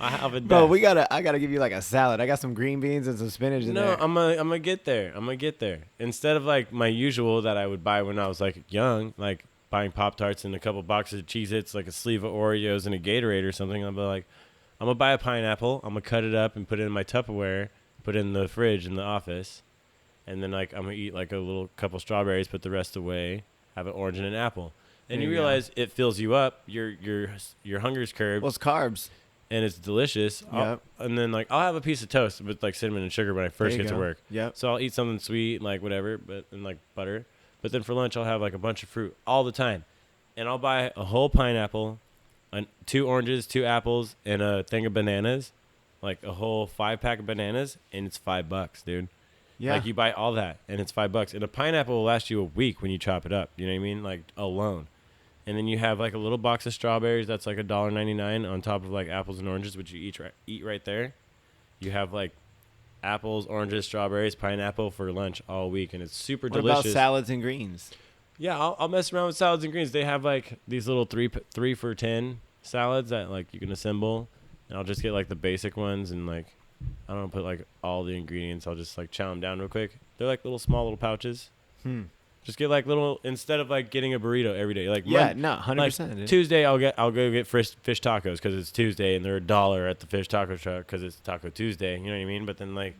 I have a desk. Bro, I gotta give you like a salad. I got some green beans and some spinach in there. No, I'm gonna get there. Instead of like my usual that I would buy when I was like young, like buying Pop-Tarts and a couple boxes of Cheez-Its, like a sleeve of Oreos and a Gatorade or something, I'll be like, I'm gonna buy a pineapple. I'm gonna cut it up and put it in my Tupperware, put it in the fridge in the office, and then like I'm gonna eat like a little couple strawberries, put the rest away, have an orange and an apple, and you realize it fills you up. Your hunger's curbed. Well, it's carbs. And it's delicious. Yep. And then like I'll have a piece of toast with like cinnamon and sugar when I first get to work. Yep. So I'll eat something sweet, like whatever, and like butter. But then for lunch I'll have like a bunch of fruit all the time, and I'll buy a whole pineapple, 2 oranges, 2 apples, and a thing of bananas, like a whole 5-pack of bananas, and it's $5, dude. Yeah. Like you buy all that, and it's $5, and a pineapple will last you a week when you chop it up. You know what I mean? Like alone. And then you have like a little box of strawberries that's like $1.99 on top of like apples and oranges, which you eat right there. You have like apples, oranges, strawberries, pineapple for lunch all week, and it's super delicious. What about salads and greens? Yeah, I'll mess around with salads and greens. They have like these little 3 for $10 salads that like you can assemble, and I'll just get like the basic ones and like I don't put like all the ingredients. I'll just like chow them down real quick. They're like little pouches. Just get like little instead of like getting a burrito every day. Like 100%. Like Tuesday, I'll go get fish tacos because it's Tuesday and they're $1 at the fish taco truck because it's Taco Tuesday. You know what I mean? But then like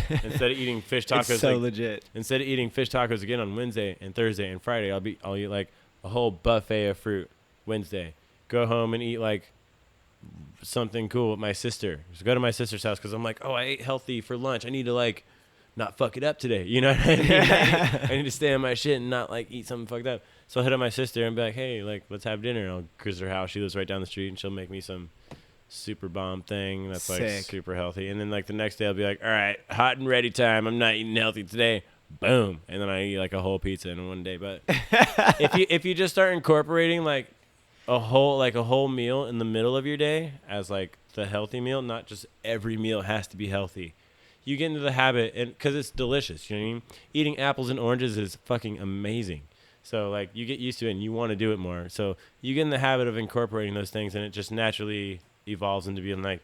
instead of eating fish tacos, it's so like, legit. Instead of eating fish tacos again on Wednesday and Thursday and Friday, I'll eat like a whole buffet of fruit Wednesday. Go home and eat like something cool with my sister. Just go to my sister's house because I'm like, oh, I ate healthy for lunch. I need to like. Not fuck it up today. You know what I mean? I need to stay on my shit and not like eat something fucked up. So I'll hit up my sister and be like, hey, like let's have dinner. I'll cruise her house. She lives right down the street and she'll make me some super bomb thing that's like super healthy. And then like the next day I'll be like, all right, hot and ready time. I'm not eating healthy today. Boom. And then I eat like a whole pizza in one day. But if you just start incorporating like a whole meal in the middle of your day as like the healthy meal, not just every meal has to be healthy. You get into the habit, and because it's delicious, you know what I mean? Eating apples and oranges is fucking amazing. So, like, you get used to it, and you want to do it more. So, you get in the habit of incorporating those things, and it just naturally evolves into being like,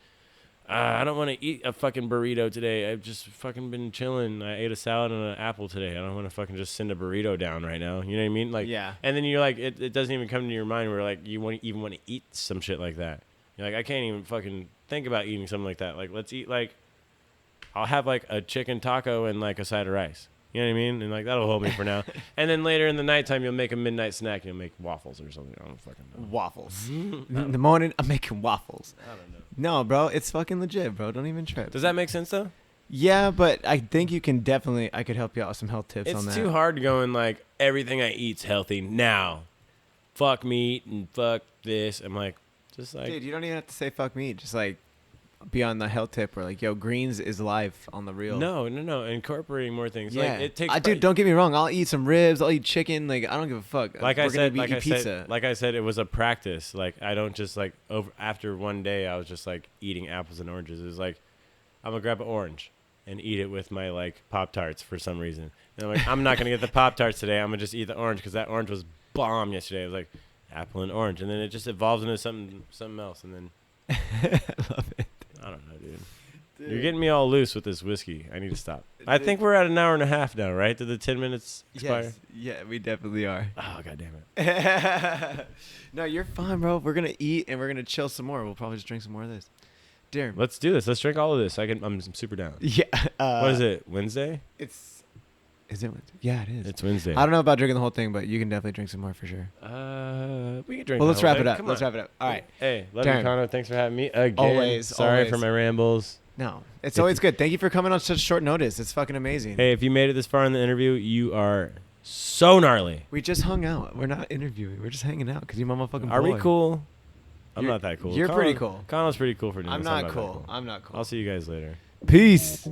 I don't want to eat a fucking burrito today. I've just fucking been chilling. I ate a salad and an apple today. I don't want to fucking just send a burrito down right now. You know what I mean? Like, yeah. And then you're like, it doesn't even come to your mind where, like, you even want to eat some shit like that. You're like, I can't even fucking think about eating something like that. Like, let's eat, like, I'll have like a chicken taco and like a side of rice. You know what I mean? And like that'll hold me for now. And then later in the nighttime, you'll make a midnight snack. You'll make waffles or something. I don't fucking know. Waffles. In the morning, I'm making waffles. I don't know. No, bro, it's fucking legit, bro. Don't even trip. Does that make sense though? Yeah, but I think you can definitely. I could help you out with some health tips on that. It's too hard to go in like everything I eat's healthy now. Fuck meat and fuck this. I'm like, just like. Dude, you don't even have to say fuck meat. Just like. Beyond the health tip or like, yo, greens is life on the real. No. Incorporating more things. Yeah. Like, it takes. Dude, don't get me wrong. I'll eat some ribs. I'll eat chicken. Like, I don't give a fuck. Like I said, pizza. like I said, it was a practice. Like, I don't just like after one day, I was just like eating apples and oranges. It was like, I'm gonna grab an orange. and eat it with my like Pop-Tarts for some reason. And I'm like, I'm not gonna get the Pop-Tarts today. I'm gonna just eat the orange because that orange was bomb yesterday. It was like apple and orange, and then it just evolves into something else, and then I love it. I don't know, dude. You're getting me all loose with this whiskey. I need to stop. I think we're at an hour and a half now, right? Did the 10 minutes expire? Yes. Yeah, we definitely are. Oh, God damn it. No, you're fine, bro. We're gonna eat and we're gonna chill some more. We'll probably just drink some more of this. Darren. Let's do this. Let's drink all of this. I'm super down. Yeah. What is it? Wednesday? Is it Wednesday? Yeah, it is. It's Wednesday. I don't know about drinking the whole thing, but you can definitely drink some more for sure. We can drink. Well, let's the whole wrap it thing. up. Come Let's on. wrap it up. All right. Hey, love you, Darren. Connor. Thanks for having me again. Always, Sorry always. for my rambles. No, it's always good. Thank you for coming on such short notice. It's fucking amazing. Hey, if you made it this far in the interview, you are so gnarly. We just hung out. We're not interviewing. We're just hanging out because you're my motherfucking boy. Are we cool? I'm You're- not that cool. you're pretty cool. Connell's pretty cool for doing I'm this. not that cool. I'm not cool. I'll see you guys later. Peace.